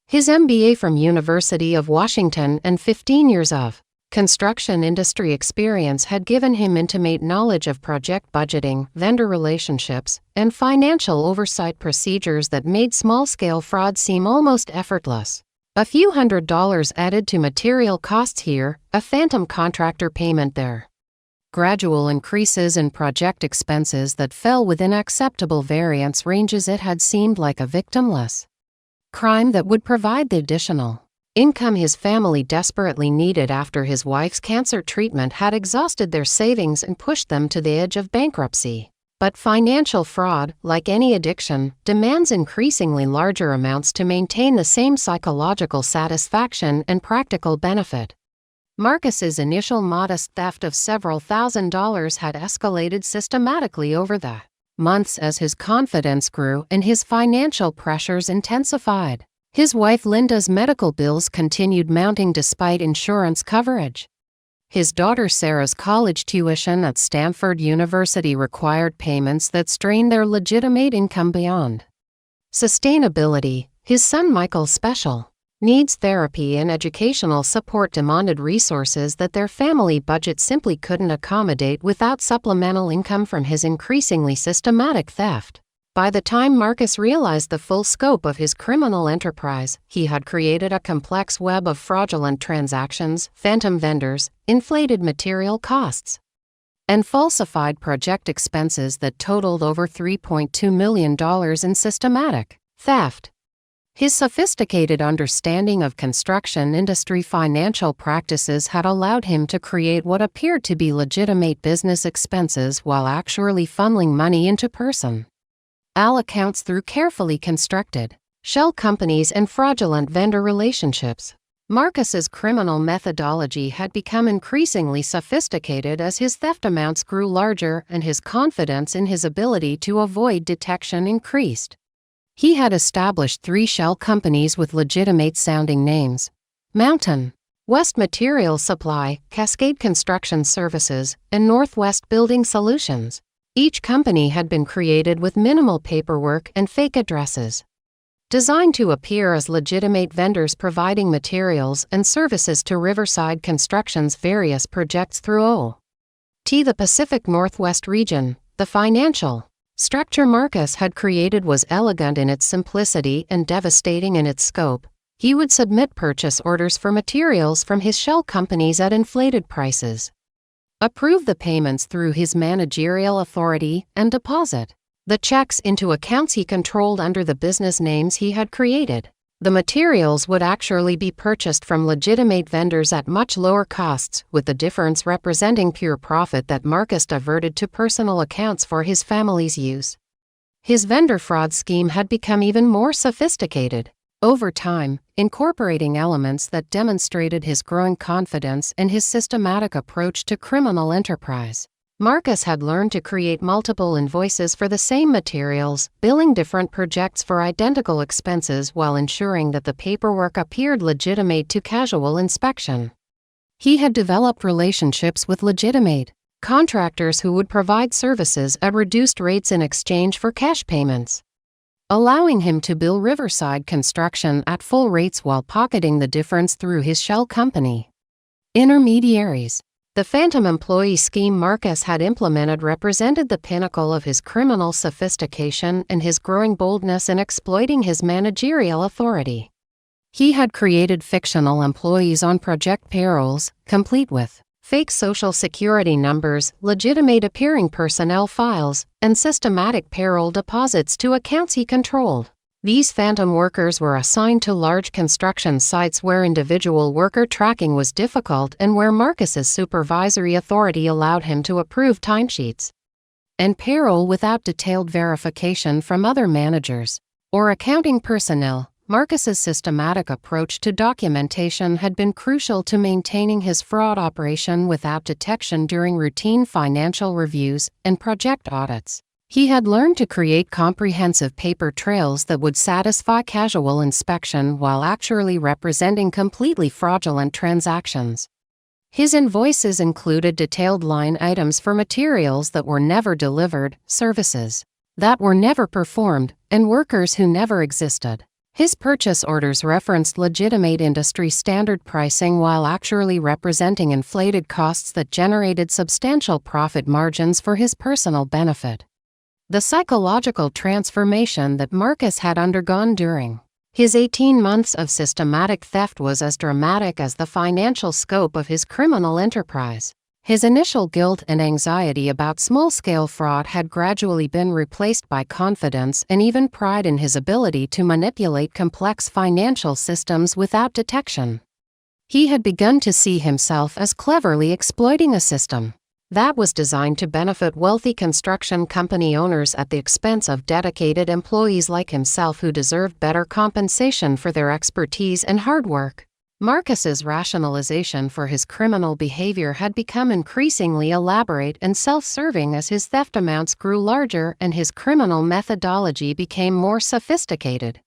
His MBA from University of Washington and 15 years of construction industry experience had given him intimate knowledge of project budgeting, vendor relationships, and financial oversight procedures that made small-scale fraud seem almost effortless. A few $100s added to material costs here, a phantom contractor payment there. Gradual increases in project expenses that fell within acceptable variance ranges. It had seemed like a victimless crime that would provide the additional income his family desperately needed after his wife's cancer treatment had exhausted their savings and pushed them to the edge of bankruptcy. But financial fraud, like any addiction, demands increasingly larger amounts to maintain the same psychological satisfaction and practical benefit. Marcus's initial modest theft of several $1,000s had escalated systematically over the months as his confidence grew and his financial pressures intensified. His wife Linda's medical bills continued mounting despite insurance coverage. His daughter Sarah's college tuition at Stanford University required payments that strained their legitimate income beyond sustainability. His son Michael's special needs therapy and educational support demanded resources that their family budget simply couldn't accommodate without supplemental income from his increasingly systematic theft. By the time Marcus realized the full scope of his criminal enterprise, he had created a complex web of fraudulent transactions, phantom vendors, inflated material costs, and falsified project expenses that totaled over $3.2 million in systematic theft. His sophisticated understanding of construction industry financial practices had allowed him to create what appeared to be legitimate business expenses while actually funneling money into personal accounts through carefully constructed shell companies and fraudulent vendor relationships. Marcus's criminal methodology had become increasingly sophisticated as his theft amounts grew larger and his confidence in his ability to avoid detection increased. He had established 3 shell companies with legitimate-sounding names: Mountain West Material Supply, Cascade Construction Services, and Northwest Building Solutions. Each company had been created with minimal paperwork and fake addresses, designed to appear as legitimate vendors providing materials and services to Riverside Construction's various projects through the Pacific Northwest region. The financial structure Marcus had created was elegant in its simplicity and devastating in its scope. He would submit purchase orders for materials from his shell companies at inflated prices, approve the payments through his managerial authority, and deposit the checks into accounts he controlled under the business names he had created. The materials would actually be purchased from legitimate vendors at much lower costs, with the difference representing pure profit that Marcus diverted to personal accounts for his family's use. His vendor fraud scheme had become even more sophisticated over time, incorporating elements that demonstrated his growing confidence and his systematic approach to criminal enterprise. Marcus had learned to create multiple invoices for the same materials, billing different projects for identical expenses while ensuring that the paperwork appeared legitimate to casual inspection. He had developed relationships with legitimate contractors who would provide services at reduced rates in exchange for cash payments, allowing him to bill Riverside Construction at full rates while pocketing the difference through his shell company. Intermediaries. The phantom employee scheme Marcus had implemented represented the pinnacle of his criminal sophistication and his growing boldness in exploiting his managerial authority. He had created fictional employees on project payrolls, complete with fake social security numbers, legitimate appearing personnel files, and systematic payroll deposits to accounts he controlled. These phantom workers were assigned to large construction sites where individual worker tracking was difficult and where Marcus's supervisory authority allowed him to approve timesheets and payroll without detailed verification from other managers or accounting personnel. Marcus's systematic approach to documentation had been crucial to maintaining his fraud operation without detection during routine financial reviews and project audits. He had learned to create comprehensive paper trails that would satisfy casual inspection while actually representing completely fraudulent transactions. His invoices included detailed line items for materials that were never delivered, services that were never performed, and workers who never existed. His purchase orders referenced legitimate industry standard pricing while actually representing inflated costs that generated substantial profit margins for his personal benefit. The psychological transformation that Marcus had undergone during his 18 months of systematic theft was as dramatic as the financial scope of his criminal enterprise. His initial guilt and anxiety about small-scale fraud had gradually been replaced by confidence and even pride in his ability to manipulate complex financial systems without detection. He had begun to see himself as cleverly exploiting a system that was designed to benefit wealthy construction company owners at the expense of dedicated employees like himself who deserved better compensation for their expertise and hard work. Marcus's rationalization for his criminal behavior had become increasingly elaborate and self-serving as his theft amounts grew larger and his criminal methodology became more sophisticated.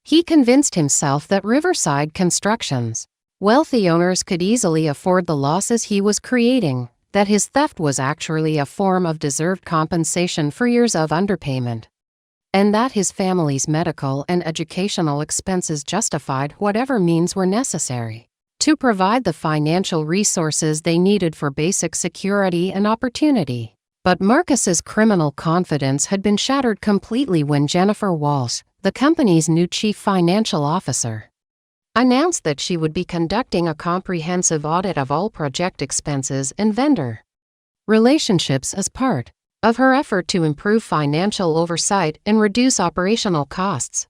He convinced himself that Riverside Construction's wealthy owners could easily afford the losses he was creating, that his theft was actually a form of deserved compensation for years of underpayment, and that his family's medical and educational expenses justified whatever means were necessary to provide the financial resources they needed for basic security and opportunity. But Marcus's criminal confidence had been shattered completely when Jennifer Walsh, the company's new chief financial officer, announced that she would be conducting a comprehensive audit of all project expenses and vendor relationships as part of her effort to improve financial oversight and reduce operational costs.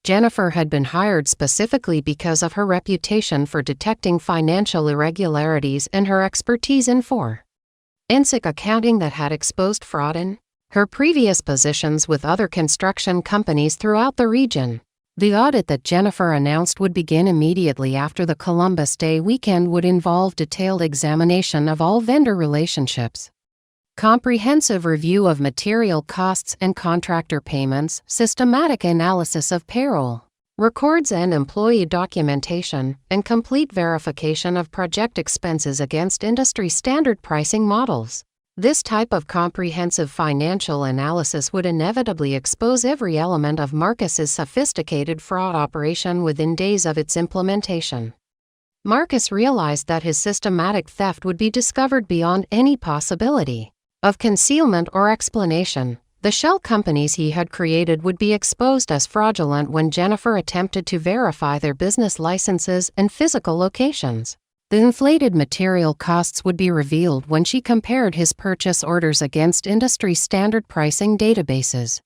Jennifer had been hired specifically because of her reputation for detecting financial irregularities and her expertise in forensic accounting that had exposed fraud in her previous positions with other construction companies throughout the region. The audit that Jennifer announced would begin immediately after the Columbus Day weekend would involve detailed examination of all vendor relationships, comprehensive review of material costs and contractor payments, systematic analysis of payroll records and employee documentation, and complete verification of project expenses against industry standard pricing models. This type of comprehensive financial analysis would inevitably expose every element of Marcus's sophisticated fraud operation within days of its implementation. Marcus realized that his systematic theft would be discovered beyond any possibility of concealment or explanation. The shell companies he had created would be exposed as fraudulent when Jennifer attempted to verify their business licenses and physical locations. The inflated material costs would be revealed when she compared his purchase orders against industry standard pricing databases.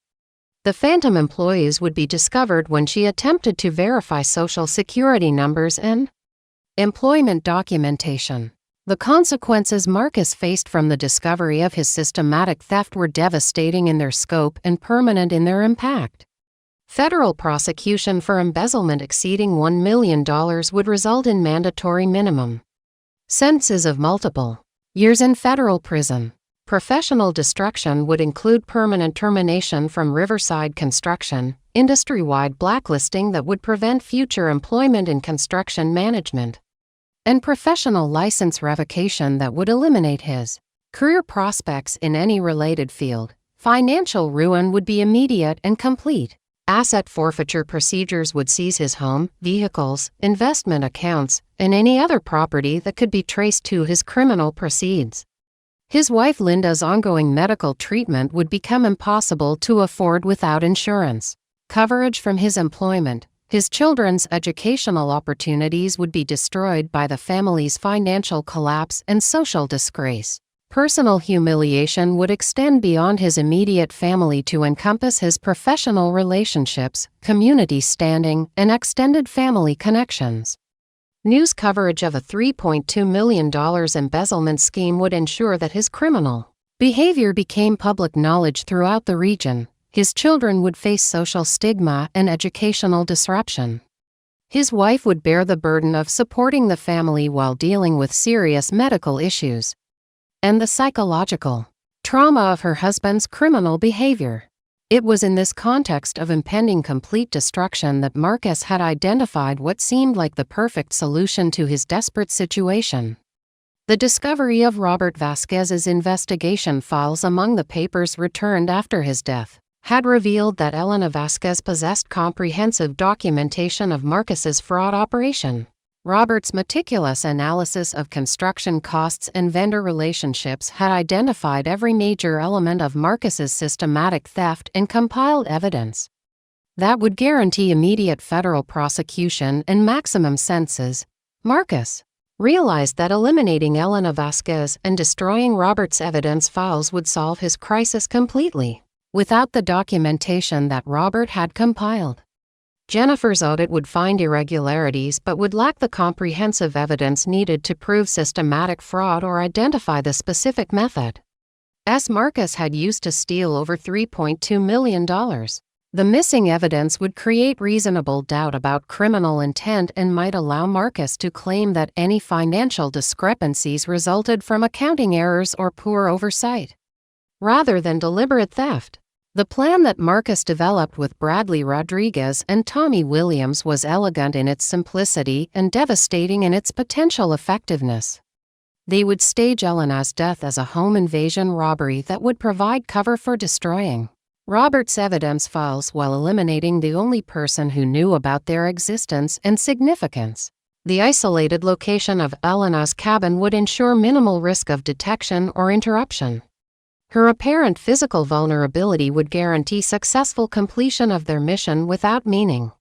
The phantom employees would be discovered when she attempted to verify social security numbers and employment documentation. The consequences Marcus faced from the discovery of his systematic theft were devastating in their scope and permanent in their impact. Federal prosecution for embezzlement exceeding $1 million would result in mandatory minimum sentences of multiple years in federal prison. Professional destruction would include permanent termination from Riverside Construction, industry-wide blacklisting that would prevent future employment in construction management, and professional license revocation that would eliminate his career prospects in any related field. Financial ruin would be immediate and complete. Asset forfeiture procedures would seize his home, vehicles, investment accounts, and any other property that could be traced to his criminal proceeds. His wife Linda's ongoing medical treatment would become impossible to afford without insurance coverage from his employment. His children's educational opportunities would be destroyed by the family's financial collapse and social disgrace. Personal humiliation would extend beyond his immediate family to encompass his professional relationships, community standing, and extended family connections. News coverage of a $3.2 million embezzlement scheme would ensure that his criminal behavior became public knowledge throughout the region. His children would face social stigma and educational disruption. His wife would bear the burden of supporting the family while dealing with serious medical issues and the psychological trauma of her husband's criminal behavior. It was in this context of impending complete destruction that Marcus had identified what seemed like the perfect solution to his desperate situation. The discovery of Robert Vasquez's investigation files among the papers returned after his death had revealed that Elena Vasquez possessed comprehensive documentation of Marcus's fraud operation. Robert's meticulous analysis of construction costs and vendor relationships had identified every major element of Marcus's systematic theft and compiled evidence that would guarantee immediate federal prosecution and maximum sentences. Marcus realized that eliminating Elena Vasquez and destroying Robert's evidence files would solve his crisis completely. Without the documentation that Robert had compiled, Jennifer's audit would find irregularities but would lack the comprehensive evidence needed to prove systematic fraud or identify the specific method Marcus had used to steal over $3.2 million. The missing evidence would create reasonable doubt about criminal intent and might allow Marcus to claim that any financial discrepancies resulted from accounting errors or poor oversight, rather than deliberate theft. The plan that Marcus developed with Bradley Rodriguez and Tommy Williams was elegant in its simplicity and devastating in its potential effectiveness. They would stage Elena's death as a home invasion robbery that would provide cover for destroying Robert's evidence files while eliminating the only person who knew about their existence and significance. The isolated location of Elena's cabin would ensure minimal risk of detection or interruption. Her apparent physical vulnerability would guarantee successful completion of their mission without meaningful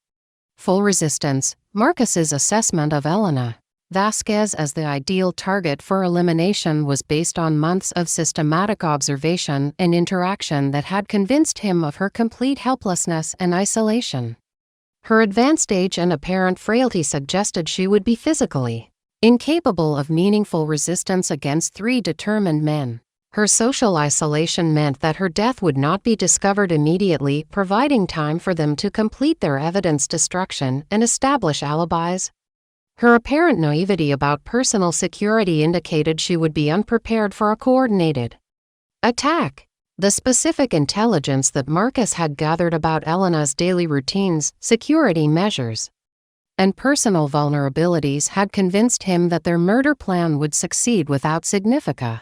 resistance. Marcus's assessment of Elena Vasquez as the ideal target for elimination was based on months of systematic observation and interaction that had convinced him of her complete helplessness and isolation. Her advanced age and apparent frailty suggested she would be physically incapable of meaningful resistance against three determined men. Her social isolation meant that her death would not be discovered immediately, providing time for them to complete their evidence destruction and establish alibis. Her apparent naivety about personal security indicated she would be unprepared for a coordinated attack. The specific intelligence that Marcus had gathered about Elena's daily routines, security measures, and personal vulnerabilities had convinced him that their murder plan would succeed without significant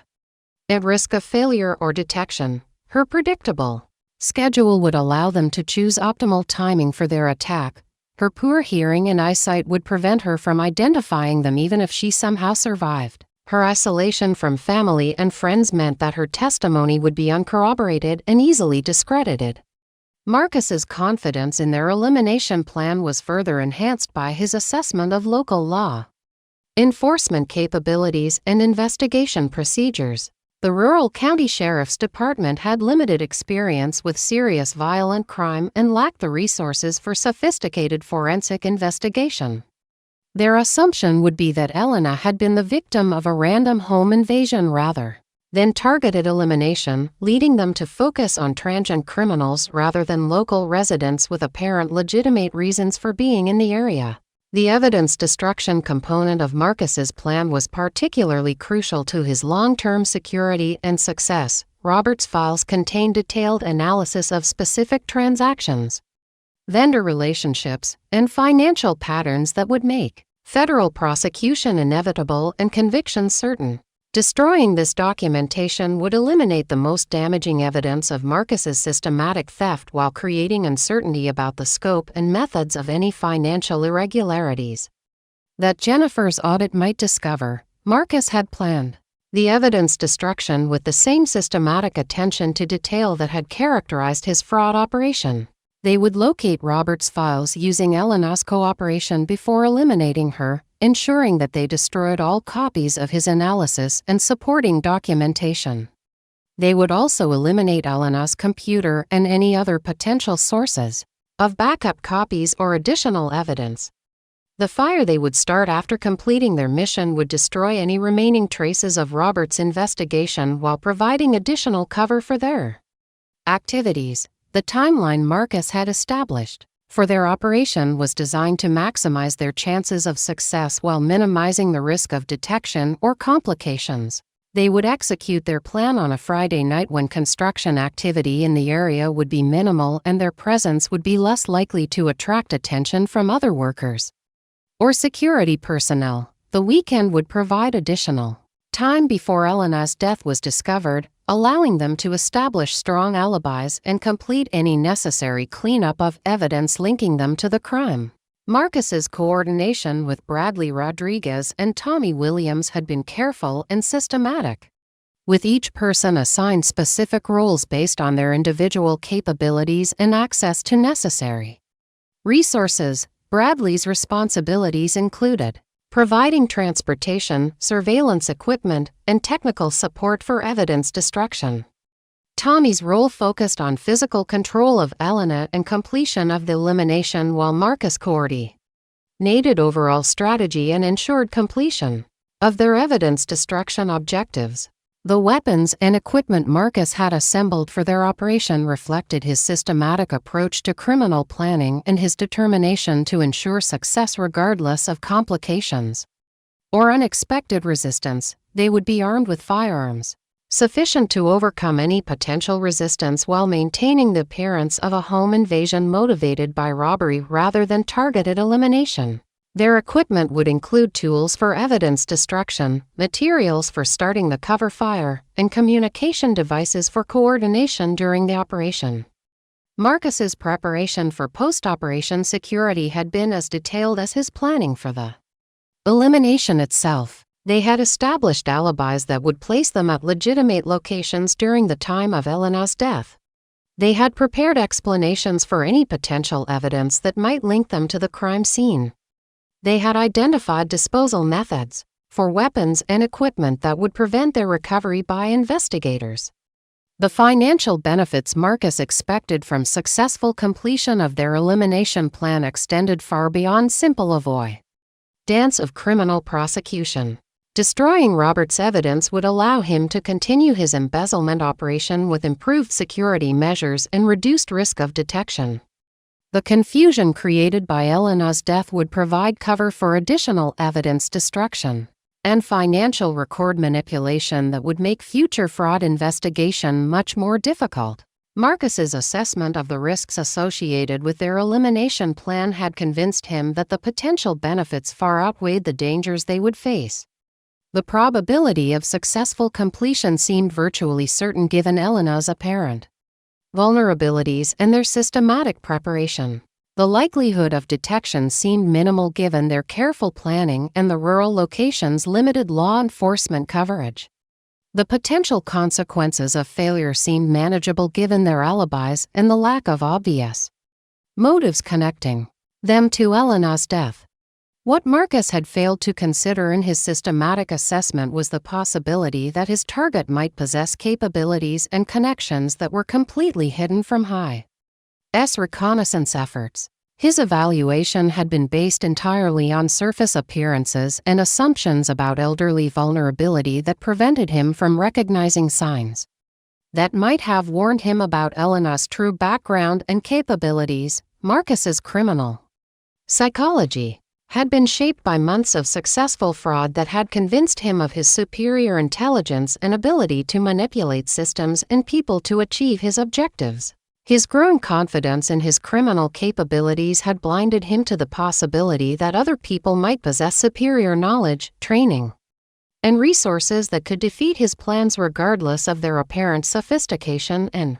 risk of failure or detection. Her predictable schedule would allow them to choose optimal timing for their attack. Her poor hearing and eyesight would prevent her from identifying them even if she somehow survived. Her isolation from family and friends meant that her testimony would be uncorroborated and easily discredited. Marcus's confidence in their elimination plan was further enhanced by his assessment of local law enforcement capabilities and investigation procedures. The rural county sheriff's department had limited experience with serious violent crime and lacked the resources for sophisticated forensic investigation. Their assumption would be that Elena had been the victim of a random home invasion rather than targeted elimination, leading them to focus on transient criminals rather than local residents with apparent legitimate reasons for being in the area. The evidence destruction component of Marcus's plan was particularly crucial to his long-term security and success. Robert's files contained detailed analysis of specific transactions, vendor relationships, and financial patterns that would make federal prosecution inevitable and convictions certain. Destroying this documentation would eliminate the most damaging evidence of Marcus's systematic theft while creating uncertainty about the scope and methods of any financial irregularities that Jennifer's audit might discover. Marcus had planned the evidence destruction with the same systematic attention to detail that had characterized his fraud operation. They would locate Robert's files using Elena's cooperation before eliminating her, ensuring that they destroyed all copies of his analysis and supporting documentation. They would also eliminate Elena's computer and any other potential sources of backup copies or additional evidence. The fire they would start after completing their mission would destroy any remaining traces of Robert's investigation while providing additional cover for their activities. The timeline Marcus had established for their operation was designed to maximize their chances of success while minimizing the risk of detection or complications. They would execute their plan on a Friday night when construction activity in the area would be minimal and their presence would be less likely to attract attention from other workers or security personnel. The weekend would provide additional time before Elena's death was discovered, allowing them to establish strong alibis and complete any necessary cleanup of evidence linking them to the crime. Marcus's coordination with Bradley Rodriguez and Tommy Williams had been careful and systematic, with each person assigned specific roles based on their individual capabilities and access to necessary resources. Bradley's responsibilities included providing transportation, surveillance equipment, and technical support for evidence destruction. Tommy's role focused on physical control of Elena and completion of the elimination, while Marcus coordinated overall strategy and ensured completion of their evidence destruction objectives. The weapons and equipment Marcus had assembled for their operation reflected his systematic approach to criminal planning and his determination to ensure success regardless of complications or unexpected resistance. They would be armed with firearms sufficient to overcome any potential resistance while maintaining the appearance of a home invasion motivated by robbery rather than targeted elimination. Their equipment would include tools for evidence destruction, materials for starting the cover fire, and communication devices for coordination during the operation. Marcus's preparation for post-operation security had been as detailed as his planning for the elimination itself. They had established alibis that would place them at legitimate locations during the time of Elena's death. They had prepared explanations for any potential evidence that might link them to the crime scene. They had identified disposal methods for weapons and equipment that would prevent their recovery by investigators. The financial benefits Marcus expected from successful completion of their elimination plan extended far beyond simple avoidance of criminal prosecution. Destroying Robert's evidence would allow him to continue his embezzlement operation with improved security measures and reduced risk of detection. The confusion created by Elena's death would provide cover for additional evidence destruction and financial record manipulation that would make future fraud investigation much more difficult. Marcus's assessment of the risks associated with their elimination plan had convinced him that the potential benefits far outweighed the dangers they would face. The probability of successful completion seemed virtually certain given Elena's apparent vulnerabilities and their systematic preparation. The likelihood of detection seemed minimal given their careful planning and the rural location's limited law enforcement coverage. The potential consequences of failure seemed manageable given their alibis and the lack of obvious motives connecting them to Elena's death. What Marcus had failed to consider in his systematic assessment was the possibility that his target might possess capabilities and connections that were completely hidden from his reconnaissance efforts. His evaluation had been based entirely on surface appearances and assumptions about elderly vulnerability that prevented him from recognizing signs that might have warned him about Elena's true background and capabilities. Marcus's criminal psychology had been shaped by months of successful fraud that had convinced him of his superior intelligence and ability to manipulate systems and people to achieve his objectives. His growing confidence in his criminal capabilities had blinded him to the possibility that other people might possess superior knowledge, training, and resources that could defeat his plans regardless of their apparent sophistication and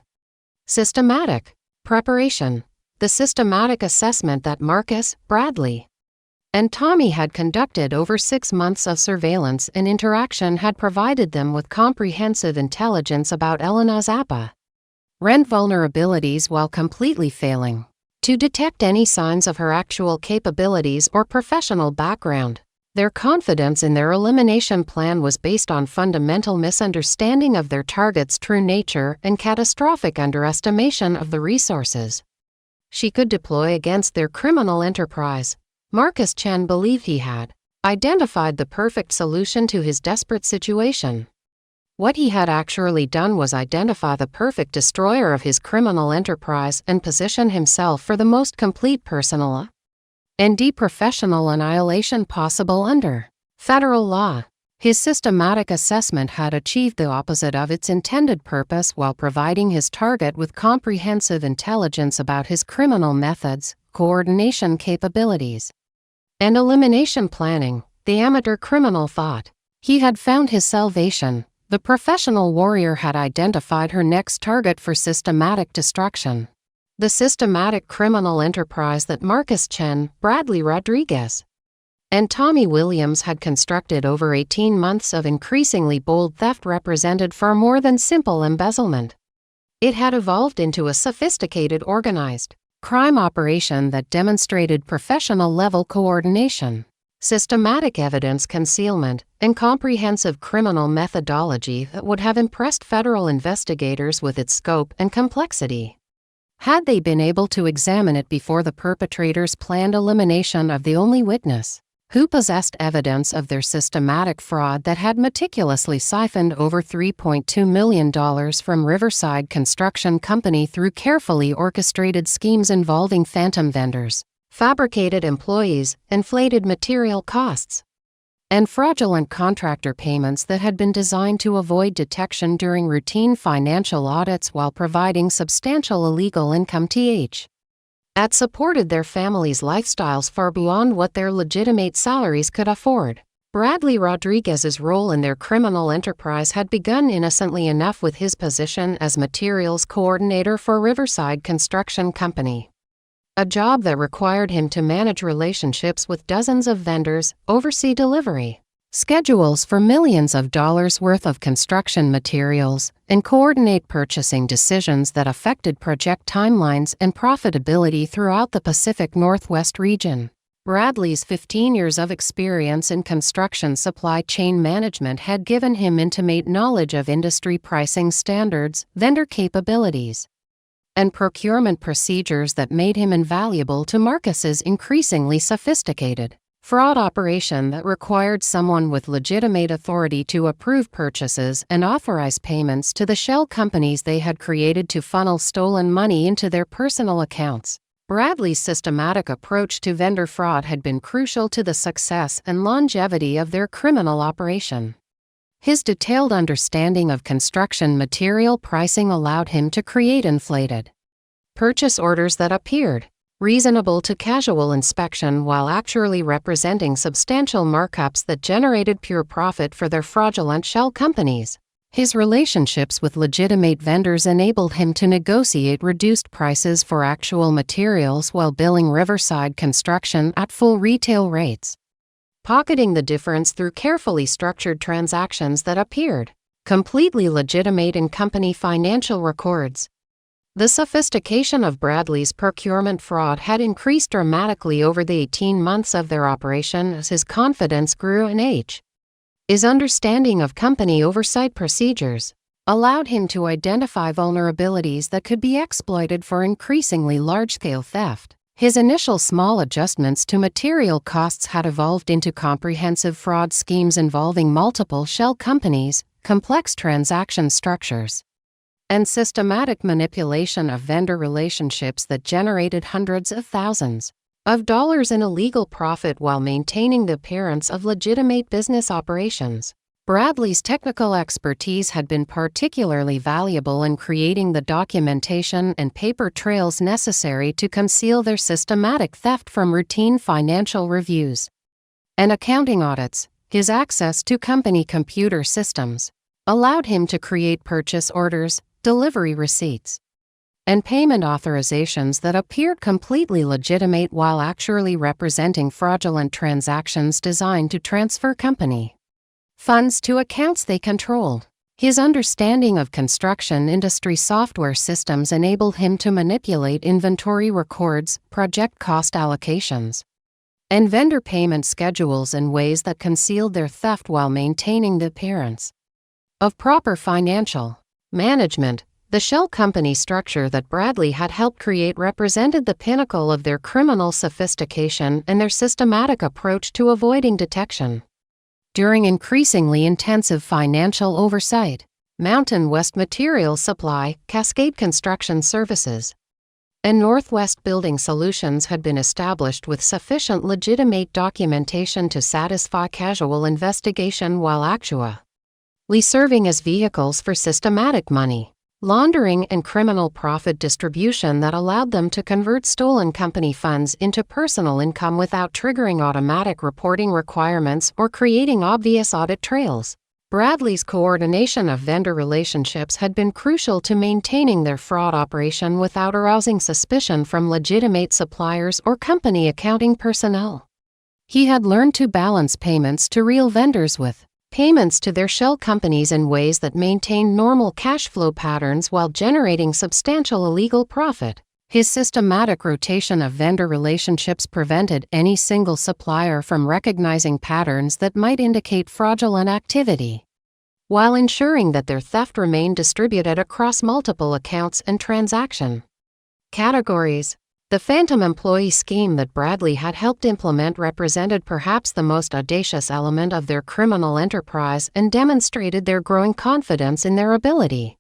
systematic preparation. The systematic assessment that Marcus, Bradley, and Tommy had conducted over 6 months of surveillance and interaction had provided them with comprehensive intelligence about Elena's apparent vulnerabilities while completely failing to detect any signs of her actual capabilities or professional background. Their confidence in their elimination plan was based on fundamental misunderstanding of their target's true nature and catastrophic underestimation of the resources she could deploy against their criminal enterprise. Marcus Chen believed he had identified the perfect solution to his desperate situation. What he had actually done was identify the perfect destroyer of his criminal enterprise and position himself for the most complete personal and professional annihilation possible under federal law. His systematic assessment had achieved the opposite of its intended purpose while providing his target with comprehensive intelligence about his criminal methods, coordination capabilities, and elimination planning. The amateur criminal thought he had found his salvation. The professional warrior had identified her next target for systematic destruction. The systematic criminal enterprise that Marcus Chen, Bradley Rodriguez, and Tommy Williams had constructed over 18 months of increasingly bold theft represented far more than simple embezzlement. It had evolved into a sophisticated organized crime operation that demonstrated professional-level coordination, systematic evidence concealment, and comprehensive criminal methodology that would have impressed federal investigators with its scope and complexity had they been able to examine it before the perpetrators' planned elimination of the only witness who possessed evidence of their systematic fraud that had meticulously siphoned over $3.2 million from Riverside Construction Company through carefully orchestrated schemes involving phantom vendors, fabricated employees, inflated material costs, and fraudulent contractor payments that had been designed to avoid detection during routine financial audits while providing substantial illegal income that supported their families' lifestyles far beyond what their legitimate salaries could afford. Bradley Rodriguez's role in their criminal enterprise had begun innocently enough with his position as materials coordinator for Riverside Construction Company, a job that required him to manage relationships with dozens of vendors, oversee delivery schedules for millions of dollars worth of construction materials, and coordinate purchasing decisions that affected project timelines and profitability throughout the Pacific Northwest region. Bradley's 15 years of experience in construction supply chain management had given him intimate knowledge of industry pricing standards, vendor capabilities, and procurement procedures that made him invaluable to Marcus's increasingly sophisticated fraud operation that required someone with legitimate authority to approve purchases and authorize payments to the shell companies they had created to funnel stolen money into their personal accounts. Bradley's systematic approach to vendor fraud had been crucial to the success and longevity of their criminal operation. His detailed understanding of construction material pricing allowed him to create inflated purchase orders that appeared reasonable to casual inspection while actually representing substantial markups that generated pure profit for their fraudulent shell companies. His relationships with legitimate vendors enabled him to negotiate reduced prices for actual materials while billing Riverside Construction at full retail rates, pocketing the difference through carefully structured transactions that appeared completely legitimate in company financial records. The sophistication of Bradley's procurement fraud had increased dramatically over the 18 months of their operation as his confidence grew in age. His understanding of company oversight procedures allowed him to identify vulnerabilities that could be exploited for increasingly large-scale theft. His initial small adjustments to material costs had evolved into comprehensive fraud schemes involving multiple shell companies, complex transaction structures, and systematic manipulation of vendor relationships that generated hundreds of thousands of dollars in illegal profit while maintaining the appearance of legitimate business operations. Bradley's technical expertise had been particularly valuable in creating the documentation and paper trails necessary to conceal their systematic theft from routine financial reviews and accounting audits. His access to company computer systems allowed him to create purchase orders, delivery receipts, and payment authorizations that appeared completely legitimate while actually representing fraudulent transactions designed to transfer company funds to accounts they controlled. His understanding of construction industry software systems enabled him to manipulate inventory records, project cost allocations, and vendor payment schedules in ways that concealed their theft while maintaining the appearance of proper financial management. The shell company structure that Bradley had helped create represented the pinnacle of their criminal sophistication and their systematic approach to avoiding detection. During increasingly intensive financial oversight, Mountain West Materials Supply, Cascade Construction Services, and Northwest Building Solutions had been established with sufficient legitimate documentation to satisfy casual investigation while actually serving as vehicles for systematic money laundering and criminal profit distribution that allowed them to convert stolen company funds into personal income without triggering automatic reporting requirements or creating obvious audit trails. Bradley's coordination of vendor relationships had been crucial to maintaining their fraud operation without arousing suspicion from legitimate suppliers or company accounting personnel. He had learned to balance payments to real vendors with payments to their shell companies in ways that maintained normal cash flow patterns while generating substantial illegal profit. His systematic rotation of vendor relationships prevented any single supplier from recognizing patterns that might indicate fraudulent activity, while ensuring that their theft remained distributed across multiple accounts and transaction categories. The phantom employee scheme that Bradley had helped implement represented perhaps the most audacious element of their criminal enterprise and demonstrated their growing confidence in their ability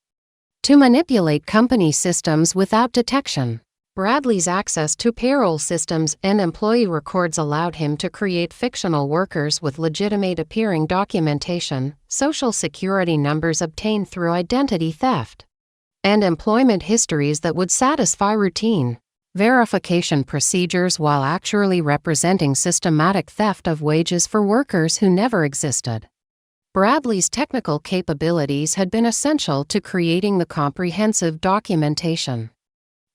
to manipulate company systems without detection. Bradley's access to payroll systems and employee records allowed him to create fictional workers with legitimate appearing documentation, social security numbers obtained through identity theft, and employment histories that would satisfy routine verification procedures while actually representing systematic theft of wages for workers who never existed. Bradley's technical capabilities had been essential to creating the comprehensive documentation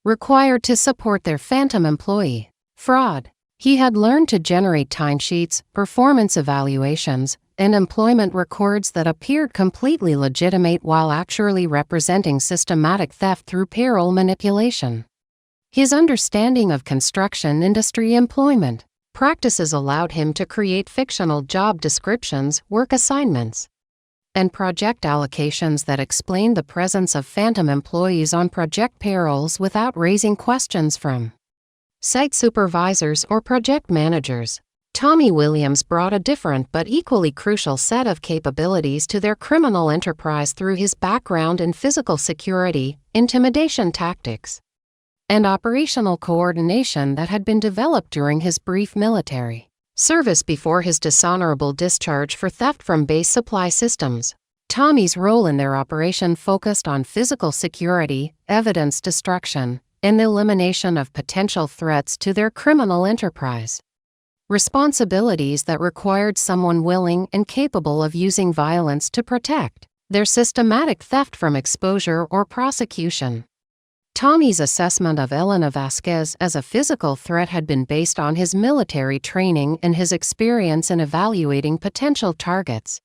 required to support their phantom employee fraud. He had learned to generate timesheets, performance evaluations, and employment records that appeared completely legitimate while actually representing systematic theft through payroll manipulation. His understanding of construction industry employment practices allowed him to create fictional job descriptions, work assignments, and project allocations that explained the presence of phantom employees on project payrolls without raising questions from site supervisors or project managers. Tommy Williams brought a different but equally crucial set of capabilities to their criminal enterprise through his background in physical security, intimidation tactics, and operational coordination that had been developed during his brief military service before his dishonorable discharge for theft from base supply systems. Tommy's role in their operation focused on physical security, evidence destruction, and the elimination of potential threats to their criminal enterprise. Responsibilities that required someone willing and capable of using violence to protect their systematic theft from exposure or prosecution. Tommy's assessment of Elena Vasquez as a physical threat had been based on his military training and his experience in evaluating potential targets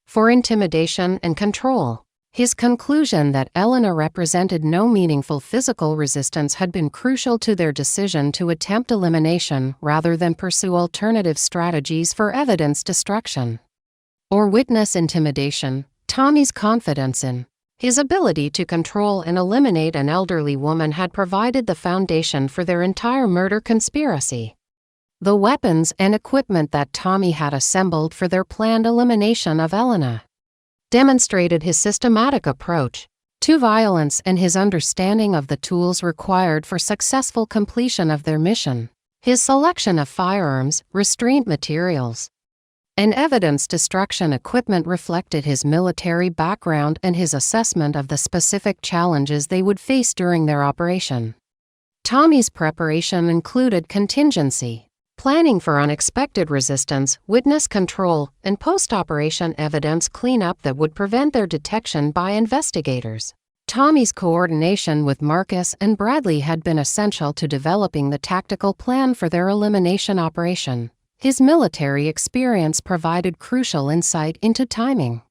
for intimidation and control. His conclusion that Elena represented no meaningful physical resistance had been crucial to their decision to attempt elimination rather than pursue alternative strategies for evidence destruction or witness intimidation. Tommy's confidence in his ability to control and eliminate an elderly woman had provided the foundation for their entire murder conspiracy. The weapons and equipment that Tommy had assembled for their planned elimination of Elena demonstrated his systematic approach to violence and his understanding of the tools required for successful completion of their mission. his selection of firearms, restraint materials, and evidence destruction equipment reflected his military background and his assessment of the specific challenges they would face during their operation. Tommy's preparation included contingency planning for unexpected resistance, witness control, and post-operation evidence cleanup that would prevent their detection by investigators. Tommy's coordination with Marcus and Bradley had been essential to developing the tactical plan for their elimination operation. His military experience provided crucial insight into timing,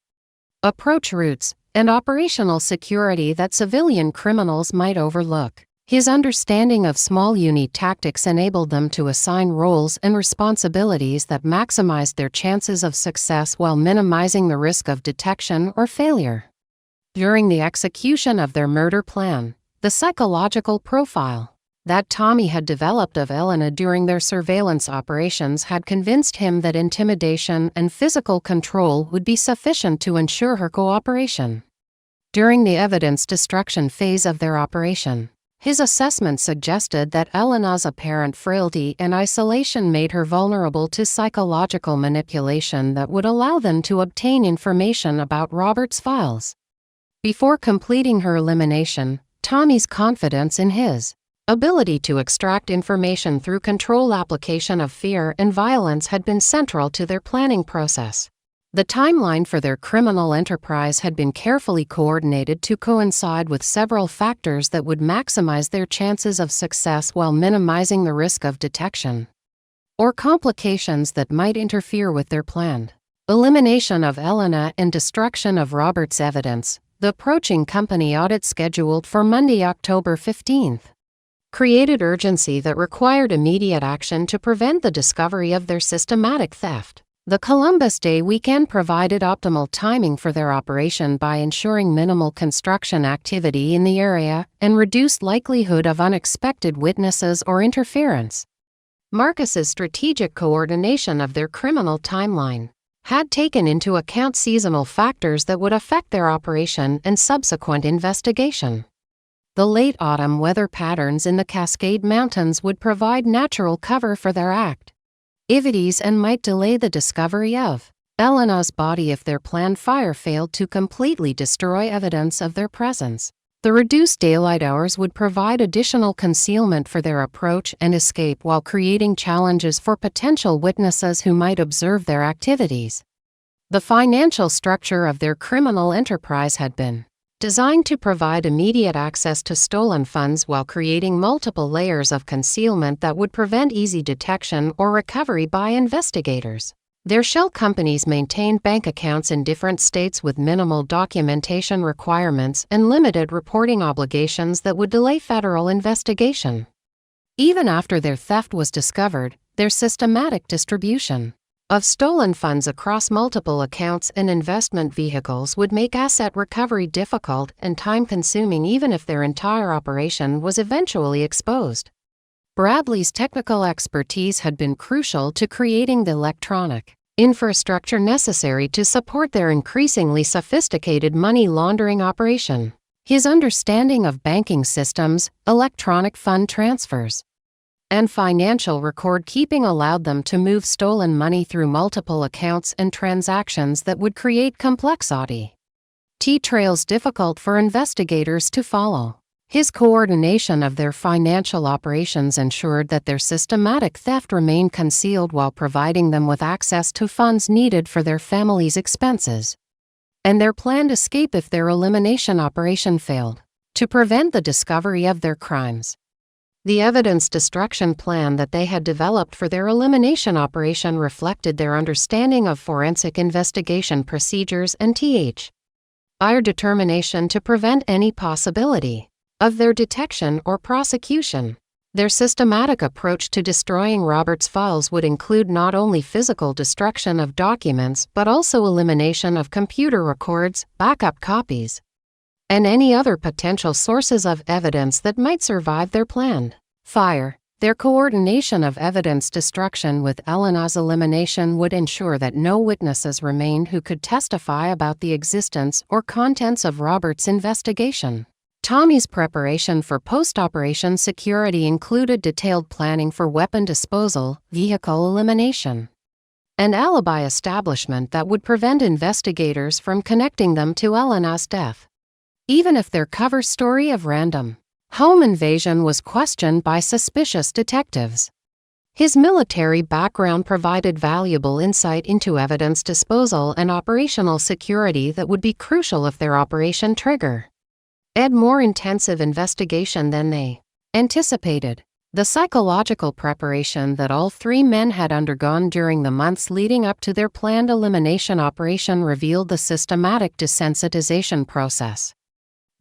approach routes, and operational security that civilian criminals might overlook. His understanding of small unit tactics enabled them to assign roles and responsibilities that maximized their chances of success while minimizing the risk of detection or failure. During the execution of their murder plan, the psychological profile that Tommy had developed of Elena during their surveillance operations had convinced him that intimidation and physical control would be sufficient to ensure her cooperation. During the evidence destruction phase of their operation, his assessment suggested that Elena's apparent frailty and isolation made her vulnerable to psychological manipulation that would allow them to obtain information about Robert's files. Before completing her elimination, Tommy's confidence in his ability to extract information through control application of fear and violence had been central to their planning process. The timeline for their criminal enterprise had been carefully coordinated to coincide with several factors that would maximize their chances of success while minimizing the risk of detection or complications that might interfere with their planned elimination of Elena and destruction of Robert's evidence. The approaching company audit scheduled for Monday, October 15th, created urgency that required immediate action to prevent the discovery of their systematic theft. The Columbus Day weekend provided optimal timing for their operation by ensuring minimal construction activity in the area and reduced likelihood of unexpected witnesses or interference. Marcus's strategic coordination of their criminal timeline had taken into account seasonal factors that would affect their operation and subsequent investigation. The late autumn weather patterns in the Cascade Mountains would provide natural cover for their activities and might delay the discovery of Elena's body if their planned fire failed to completely destroy evidence of their presence. The reduced daylight hours would provide additional concealment for their approach and escape while creating challenges for potential witnesses who might observe their activities. The financial structure of their criminal enterprise had been designed to provide immediate access to stolen funds while creating multiple layers of concealment that would prevent easy detection or recovery by investigators. Their shell companies maintained bank accounts in different states with minimal documentation requirements and limited reporting obligations that would delay federal investigation. Even after their theft was discovered, their systematic distribution of stolen funds across multiple accounts and investment vehicles would make asset recovery difficult and time-consuming even if their entire operation was eventually exposed. Bradley's technical expertise had been crucial to creating the electronic infrastructure necessary to support their increasingly sophisticated money laundering operation. His understanding of banking systems, electronic fund transfers, and financial record-keeping allowed them to move stolen money through multiple accounts and transactions that would create complex audit trails difficult for investigators to follow. His coordination of their financial operations ensured that their systematic theft remained concealed while providing them with access to funds needed for their families' expenses and their planned escape if their elimination operation failed to prevent the discovery of their crimes. The evidence destruction plan that they had developed for their elimination operation reflected their understanding of forensic investigation procedures and their determination to prevent any possibility of their detection or prosecution. Their systematic approach to destroying Robert's files would include not only physical destruction of documents but also elimination of computer records, backup copies, and any other potential sources of evidence that might survive their planned fire. Their coordination of evidence destruction with Elena's elimination would ensure that no witnesses remained who could testify about the existence or contents of Robert's investigation. Tommy's preparation for post-operation security included detailed planning for weapon disposal, vehicle elimination, and alibi establishment that would prevent investigators from connecting them to Elena's death. Even if their cover story of random home invasion was questioned by suspicious detectives, his military background provided valuable insight into evidence disposal and operational security that would be crucial if their operation triggered a more intensive investigation than they anticipated. The psychological preparation that all three men had undergone during the months leading up to their planned elimination operation revealed the systematic desensitization process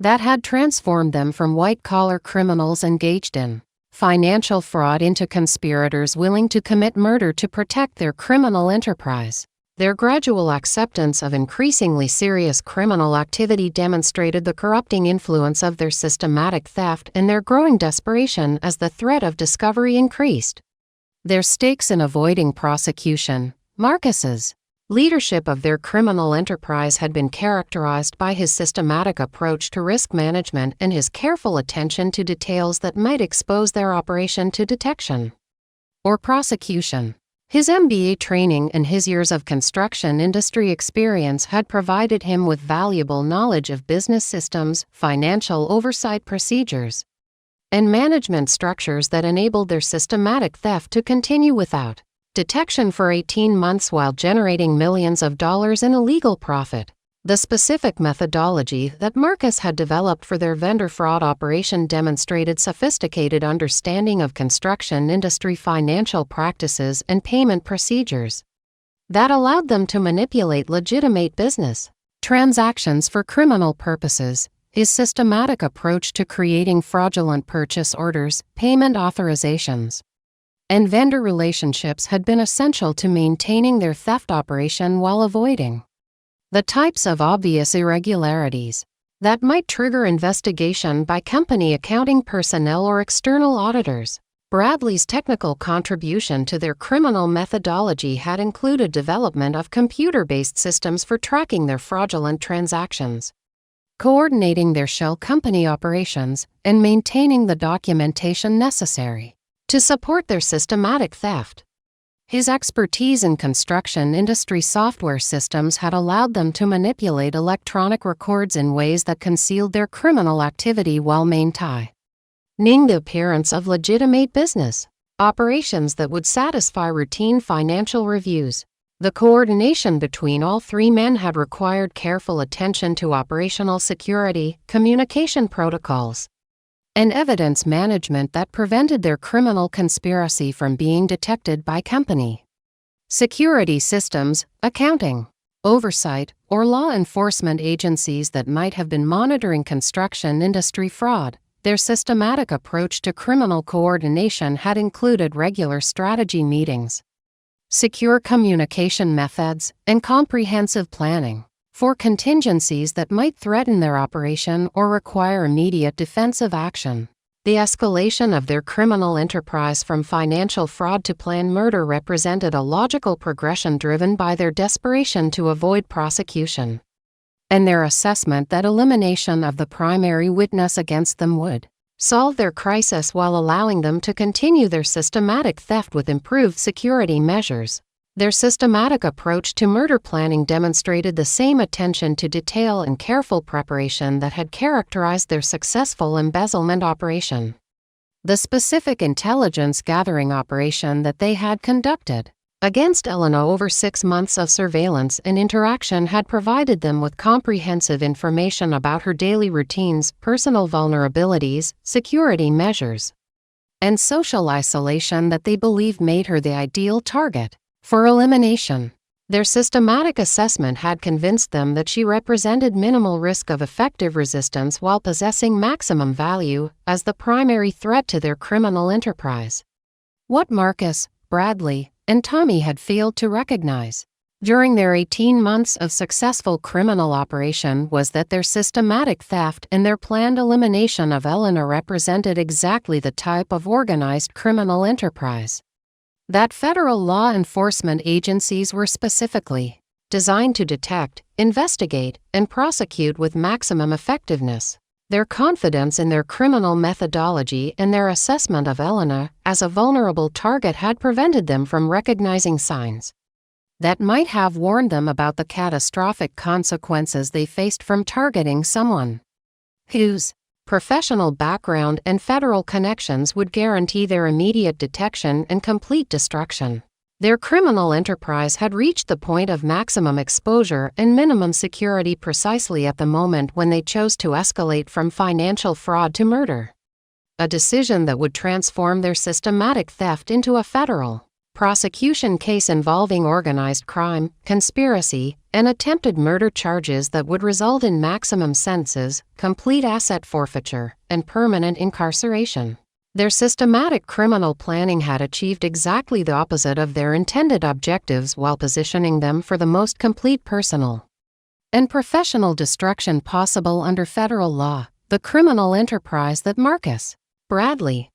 that had transformed them from white-collar criminals engaged in financial fraud into conspirators willing to commit murder to protect their criminal enterprise. Their gradual acceptance of increasingly serious criminal activity demonstrated the corrupting influence of their systematic theft and their growing desperation as the threat of discovery increased. Their stakes in avoiding prosecution. Marcus's leadership of their criminal enterprise had been characterized by his systematic approach to risk management and his careful attention to details that might expose their operation to detection or prosecution. His MBA training and his years of construction industry experience had provided him with valuable knowledge of business systems, financial oversight procedures, and management structures that enabled their systematic theft to continue without detection for 18 months while generating millions of dollars in illegal profit. The specific methodology that Marcus had developed for their vendor fraud operation demonstrated sophisticated understanding of construction industry financial practices and payment procedures that allowed them to manipulate legitimate business transactions for criminal purposes. His systematic approach to creating fraudulent purchase orders, payment authorizations, and vendor relationships had been essential to maintaining their theft operation while avoiding the types of obvious irregularities that might trigger investigation by company accounting personnel or external auditors. Bradley's technical contribution to their criminal methodology had included development of computer-based systems for tracking their fraudulent transactions, coordinating their shell company operations, and maintaining the documentation necessary to support their systematic theft. His expertise in construction industry software systems had allowed them to manipulate electronic records in ways that concealed their criminal activity while maintaining the appearance of legitimate business operations that would satisfy routine financial reviews. The coordination between all three men had required careful attention to operational security, communication protocols, and evidence management that prevented their criminal conspiracy from being detected by company security systems, accounting, oversight, or law enforcement agencies that might have been monitoring construction industry fraud. Their systematic approach to criminal coordination had included regular strategy meetings, secure communication methods, and comprehensive planning for contingencies that might threaten their operation or require immediate defensive action. The escalation of their criminal enterprise from financial fraud to planned murder represented a logical progression driven by their desperation to avoid prosecution and their assessment that elimination of the primary witness against them would solve their crisis while allowing them to continue their systematic theft with improved security measures. Their systematic approach to murder planning demonstrated the same attention to detail and careful preparation that had characterized their successful embezzlement operation. The specific intelligence gathering operation that they had conducted against Elena over 6 months of surveillance and interaction had provided them with comprehensive information about her daily routines, personal vulnerabilities, security measures, and social isolation that they believed made her the ideal target for elimination. Their systematic assessment had convinced them that she represented minimal risk of effective resistance while possessing maximum value as the primary threat to their criminal enterprise. What Marcus, Bradley, and Tommy had failed to recognize during their 18 months of successful criminal operation was that their systematic theft and their planned elimination of Elena represented exactly the type of organized criminal enterprise that federal law enforcement agencies were specifically designed to detect, investigate, and prosecute with maximum effectiveness. Their confidence in their criminal methodology and their assessment of Elena as a vulnerable target had prevented them from recognizing signs that might have warned them about the catastrophic consequences they faced from targeting someone whose professional background and federal connections would guarantee their immediate detection and complete destruction. Their criminal enterprise had reached the point of maximum exposure and minimum security precisely at the moment when they chose to escalate from financial fraud to murder, a decision that would transform their systematic theft into a federal prosecution case involving organized crime, conspiracy, and attempted murder charges that would result in maximum sentences, complete asset forfeiture, and permanent incarceration. Their systematic criminal planning had achieved exactly the opposite of their intended objectives while positioning them for the most complete personal and professional destruction possible under federal law. The criminal enterprise that Marcus, Bradley,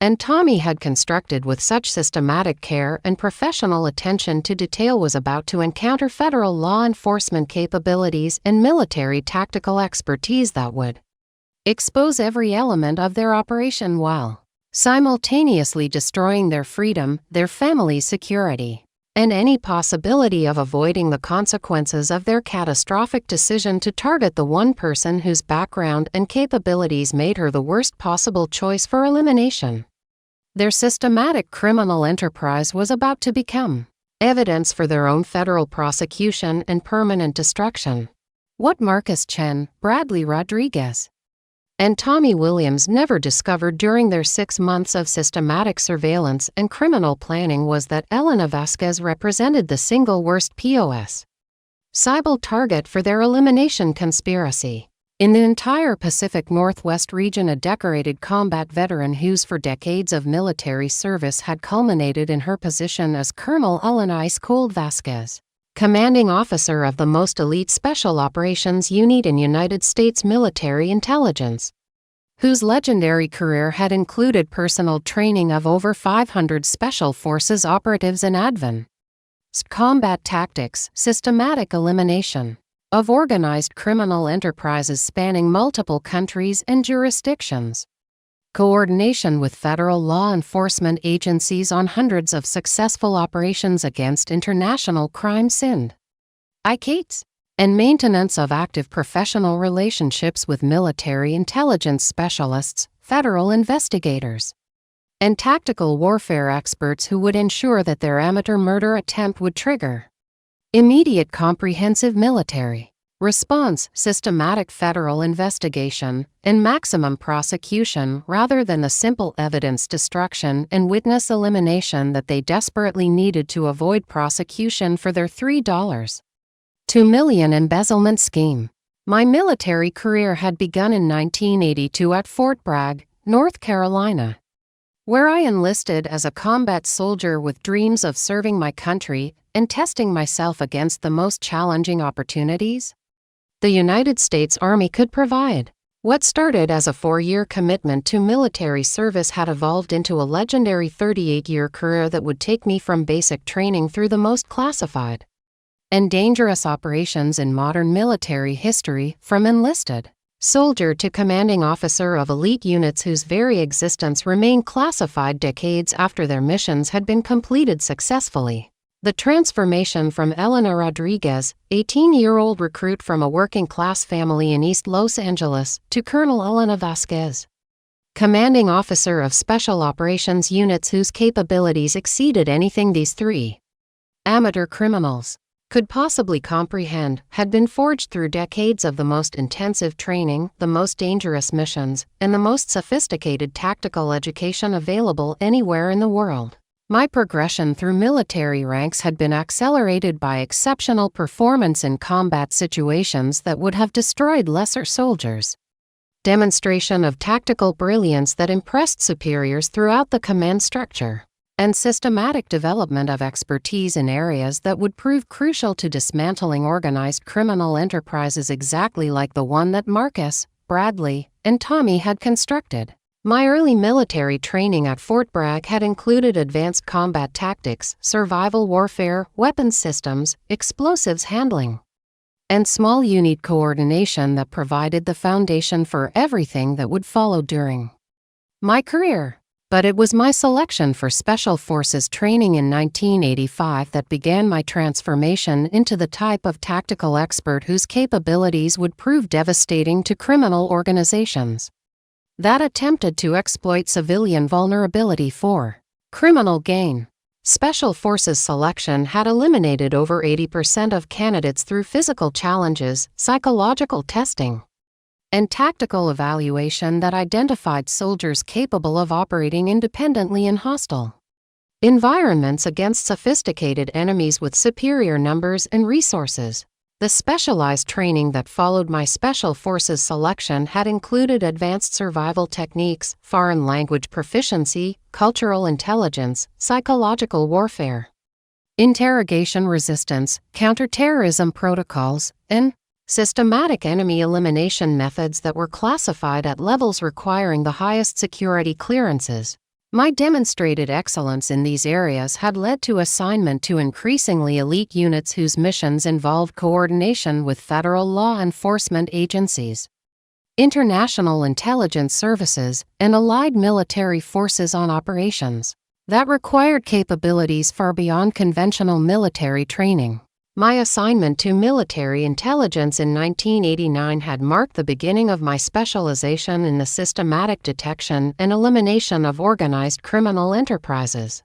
and Tommy had constructed with such systematic care and professional attention to detail was about to encounter federal law enforcement capabilities and military tactical expertise that would expose every element of their operation while simultaneously destroying their freedom, their family's security, and any possibility of avoiding the consequences of their catastrophic decision to target the one person whose background and capabilities made her the worst possible choice for elimination. Their systematic criminal enterprise was about to become evidence for their own federal prosecution and permanent destruction. What Marcus Chen, Bradley Rodriguez, and Tommy Williams never discovered during their 6 months of systematic surveillance and criminal planning was that Elena Vasquez represented the single worst possible target for their elimination conspiracy. In the entire Pacific Northwest region, a decorated combat veteran whose for decades of military service had culminated in her position as Colonel Elena Ice Cold Vasquez, commanding officer of the most elite Special Operations Unit in United States military intelligence, whose legendary career had included personal training of over 500 Special Forces operatives and advanced combat tactics, systematic elimination of organized criminal enterprises spanning multiple countries and jurisdictions, coordination with federal law enforcement agencies on hundreds of successful operations against international crime syndicates, and maintenance of active professional relationships with military intelligence specialists, federal investigators, and tactical warfare experts who would ensure that their amateur murder attempt would trigger immediate comprehensive military response, systematic federal investigation, and maximum prosecution rather than the simple evidence destruction and witness elimination that they desperately needed to avoid prosecution for their $3.2 million embezzlement scheme. My military career had begun in 1982 at Fort Bragg, North Carolina, where I enlisted as a combat soldier with dreams of serving my country and testing myself against the most challenging opportunities the United States Army could provide. What started as a 4-year commitment to military service had evolved into a legendary 38-year career that would take me from basic training through the most classified and dangerous operations in modern military history, from enlisted soldier to commanding officer of elite units whose very existence remained classified decades after their missions had been completed successfully. The transformation from Elena Rodriguez, 18-year-old recruit from a working-class family in East Los Angeles, to Colonel Elena Vasquez, commanding officer of Special Operations units whose capabilities exceeded anything these 3 amateur criminals could possibly comprehend, had been forged through decades of the most intensive training, the most dangerous missions, and the most sophisticated tactical education available anywhere in the world. My progression through military ranks had been accelerated by exceptional performance in combat situations that would have destroyed lesser soldiers, demonstration of tactical brilliance that impressed superiors throughout the command structure, and systematic development of expertise in areas that would prove crucial to dismantling organized criminal enterprises exactly like the one that Marcus, Bradley, and Tommy had constructed. My early military training at Fort Bragg had included advanced combat tactics, survival warfare, weapons systems, explosives handling, and small unit coordination that provided the foundation for everything that would follow during my career. But it was my selection for Special Forces training in 1985 that began my transformation into the type of tactical expert whose capabilities would prove devastating to criminal organizations that attempted to exploit civilian vulnerability for criminal gain. Special Forces selection had eliminated over 80% of candidates through physical challenges, psychological testing, and tactical evaluation that identified soldiers capable of operating independently in hostile environments against sophisticated enemies with superior numbers and resources. The specialized training that followed my Special Forces selection had included advanced survival techniques, foreign language proficiency, cultural intelligence, psychological warfare, interrogation resistance, counter-terrorism protocols, and systematic enemy elimination methods that were classified at levels requiring the highest security clearances. My demonstrated excellence in these areas had led to assignment to increasingly elite units whose missions involved coordination with federal law enforcement agencies, international intelligence services, and allied military forces on operations that required capabilities far beyond conventional military training. My assignment to military intelligence in 1989 had marked the beginning of my specialization in the systematic detection and elimination of organized criminal enterprises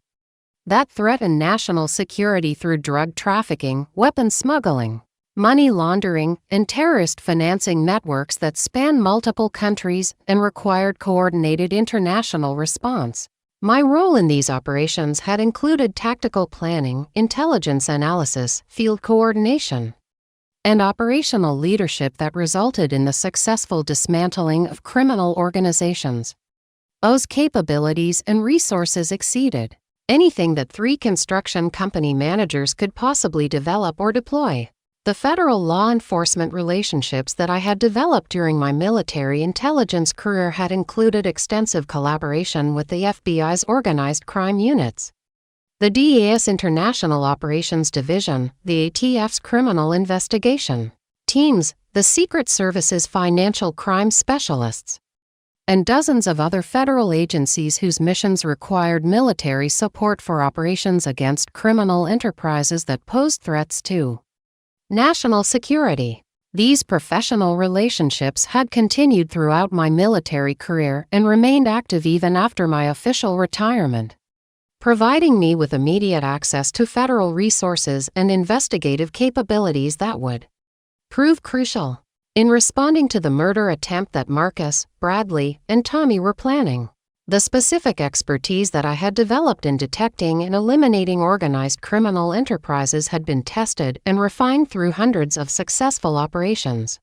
that threaten national security through drug trafficking, weapons smuggling, money laundering, and terrorist financing networks that span multiple countries and required coordinated international response. My role in these operations had included tactical planning, intelligence analysis, field coordination, and operational leadership that resulted in the successful dismantling of criminal organizations. Those capabilities and resources exceeded anything that 3 construction company managers could possibly develop or deploy. The federal law enforcement relationships that I had developed during my military intelligence career had included extensive collaboration with the FBI's organized crime units, the DEA's International Operations Division, the ATF's Criminal Investigation teams, the Secret Service's Financial Crime Specialists, and dozens of other federal agencies whose missions required military support for operations against criminal enterprises that posed threats to national security. These professional relationships had continued throughout my military career and remained active even after my official retirement, providing me with immediate access to federal resources and investigative capabilities that would prove crucial in responding to the murder attempt that Marcus, Bradley, and Tommy were planning. The specific expertise that I had developed in detecting and eliminating organized criminal enterprises had been tested and refined through hundreds of successful operations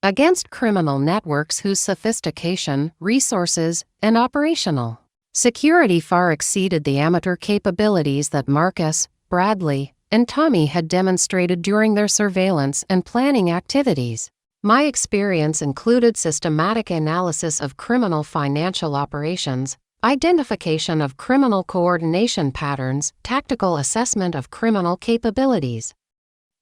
against criminal networks whose sophistication, resources, and operational security far exceeded the amateur capabilities that Marcus, Bradley, and Tommy had demonstrated during their surveillance and planning activities. My experience included systematic analysis of criminal financial operations, identification of criminal coordination patterns, tactical assessment of criminal capabilities,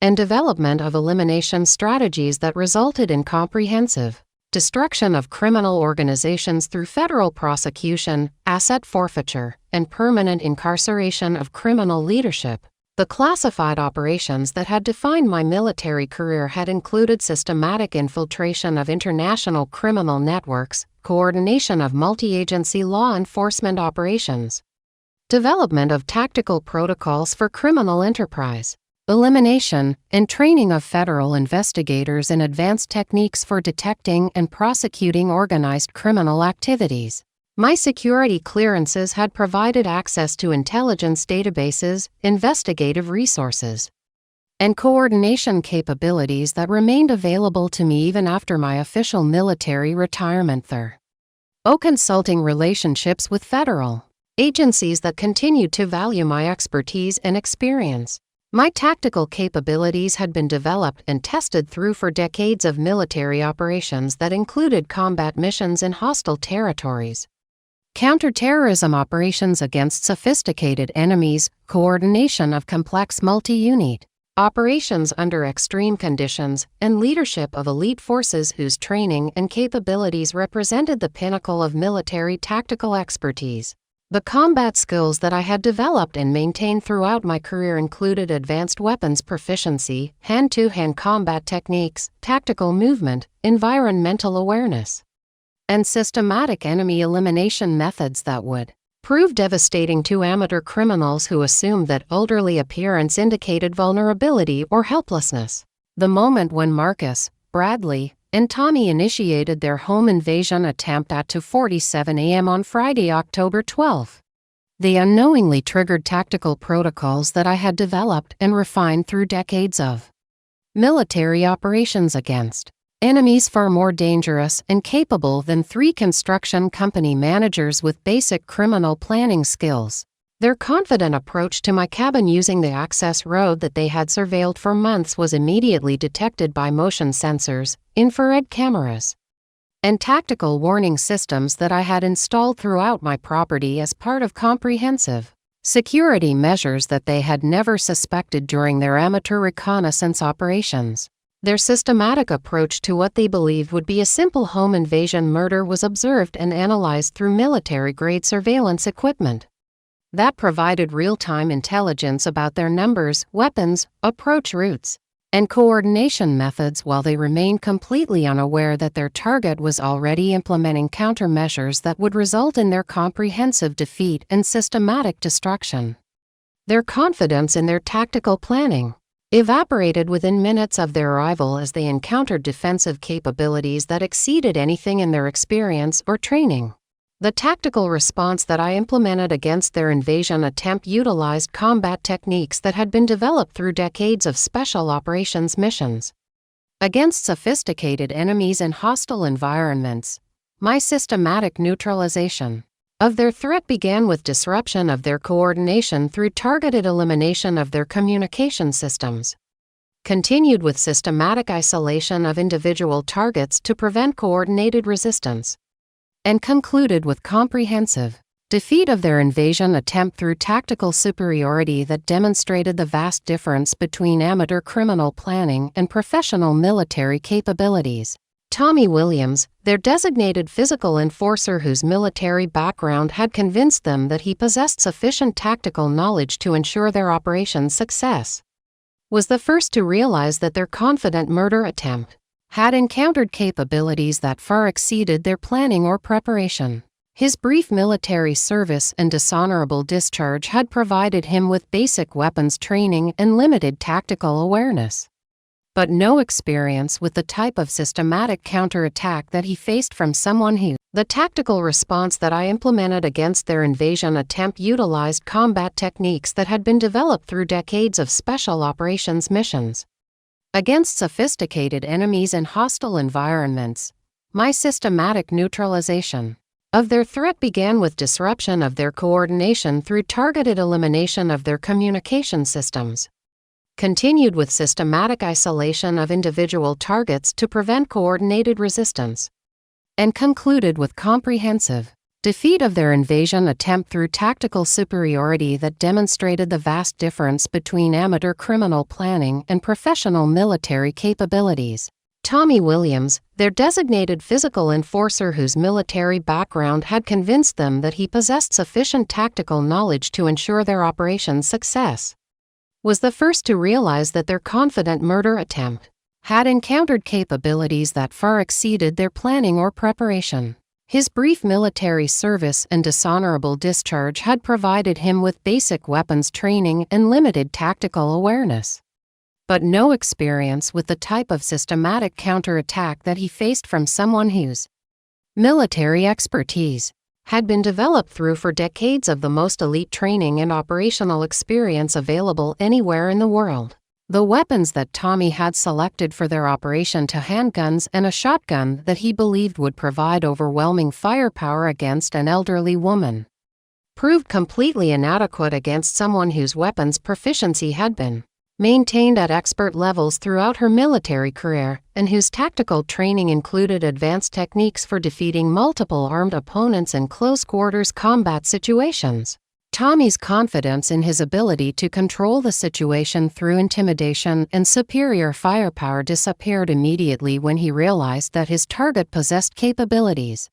and development of elimination strategies that resulted in comprehensive destruction of criminal organizations through federal prosecution, asset forfeiture, and permanent incarceration of criminal leadership. The classified operations that had defined my military career had included systematic infiltration of international criminal networks, coordination of multi-agency law enforcement operations, development of tactical protocols for criminal enterprise, elimination, and training of federal investigators in advanced techniques for detecting and prosecuting organized criminal activities. My security clearances had provided access to intelligence databases, investigative resources, and coordination capabilities that remained available to me even after my official military retirement there. Consulting relationships with federal agencies that continued to value my expertise and experience. My tactical capabilities had been developed and tested through for decades of military operations that included combat missions in hostile territories, counter-terrorism operations against sophisticated enemies, coordination of complex multi-unit operations under extreme conditions, and leadership of elite forces whose training and capabilities represented the pinnacle of military tactical expertise. The combat skills that I had developed and maintained throughout my career included advanced weapons proficiency, hand-to-hand combat techniques, tactical movement, environmental awareness, and systematic enemy elimination methods that would prove devastating to amateur criminals who assumed that elderly appearance indicated vulnerability or helplessness. The moment when Marcus, Bradley, and Tommy initiated their home invasion attempt at 2:47 a.m. on Friday, October 12. They unknowingly triggered tactical protocols that I had developed and refined through decades of military operations against enemies far more dangerous and capable than 3 construction company managers with basic criminal planning skills. Their confident approach to my cabin using the access road that they had surveilled for months was immediately detected by motion sensors, infrared cameras, and tactical warning systems that I had installed throughout my property as part of comprehensive security measures that they had never suspected during their amateur reconnaissance operations. Their systematic approach to what they believed would be a simple home invasion murder was observed and analyzed through military-grade surveillance equipment that provided real-time intelligence about their numbers, weapons, approach routes, and coordination methods while they remained completely unaware that their target was already implementing countermeasures that would result in their comprehensive defeat and systematic destruction. Their confidence in their tactical planning evaporated within minutes of their arrival as they encountered defensive capabilities that exceeded anything in their experience or training. The tactical response that I implemented against their invasion attempt utilized combat techniques that had been developed through decades of special operations missions against sophisticated enemies in hostile environments. My systematic neutralization of their threat began with disruption of their coordination through targeted elimination of their communication systems, continued with systematic isolation of individual targets to prevent coordinated resistance, and concluded with comprehensive defeat of their invasion attempt through tactical superiority that demonstrated the vast difference between amateur criminal planning and professional military capabilities. Tommy Williams, their designated physical enforcer whose military background had convinced them that he possessed sufficient tactical knowledge to ensure their operation's success, was the first to realize that their confident murder attempt had encountered capabilities that far exceeded their planning or preparation. His brief military service and dishonorable discharge had provided him with basic weapons training and limited tactical awareness, but no experience with the type of systematic counterattack that he faced from someone who. The tactical response that I implemented against their invasion attempt utilized combat techniques that had been developed through decades of special operations missions against sophisticated enemies in hostile environments. My systematic neutralization of their threat began with disruption of their coordination through targeted elimination of their communication systems, continued with systematic isolation of individual targets to prevent coordinated resistance, and concluded with comprehensive defeat of their invasion attempt through tactical superiority that demonstrated the vast difference between amateur criminal planning and professional military capabilities. Tommy Williams, their designated physical enforcer whose military background had convinced them that he possessed sufficient tactical knowledge to ensure their operation's success, was the first to realize that their confident murder attempt had encountered capabilities that far exceeded their planning or preparation. His brief military service and dishonorable discharge had provided him with basic weapons training and limited tactical awareness, but no experience with the type of systematic counterattack that he faced from someone whose military expertise had been developed through for decades of the most elite training and operational experience available anywhere in the world. The weapons that Tommy had selected for their operation to handguns and a shotgun that he believed would provide overwhelming firepower against an elderly woman proved completely inadequate against someone whose weapons proficiency had been maintained at expert levels throughout her military career, and whose tactical training included advanced techniques for defeating multiple armed opponents in close-quarters combat situations. Tommy's confidence in his ability to control the situation through intimidation and superior firepower disappeared immediately when he realized that his target possessed capabilities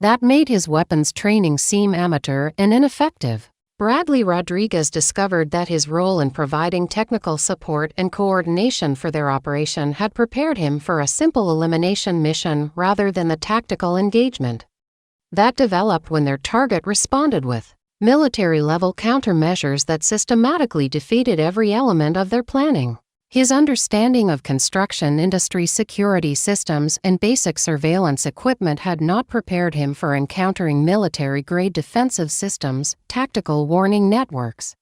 that made his weapons training seem amateur and ineffective. Bradley Rodriguez discovered that his role in providing technical support and coordination for their operation had prepared him for a simple elimination mission rather than the tactical engagement that developed when their target responded with military-level countermeasures that systematically defeated every element of their planning. His understanding of construction industry security systems and basic surveillance equipment had not prepared him for encountering military-grade defensive systems, tactical warning networks,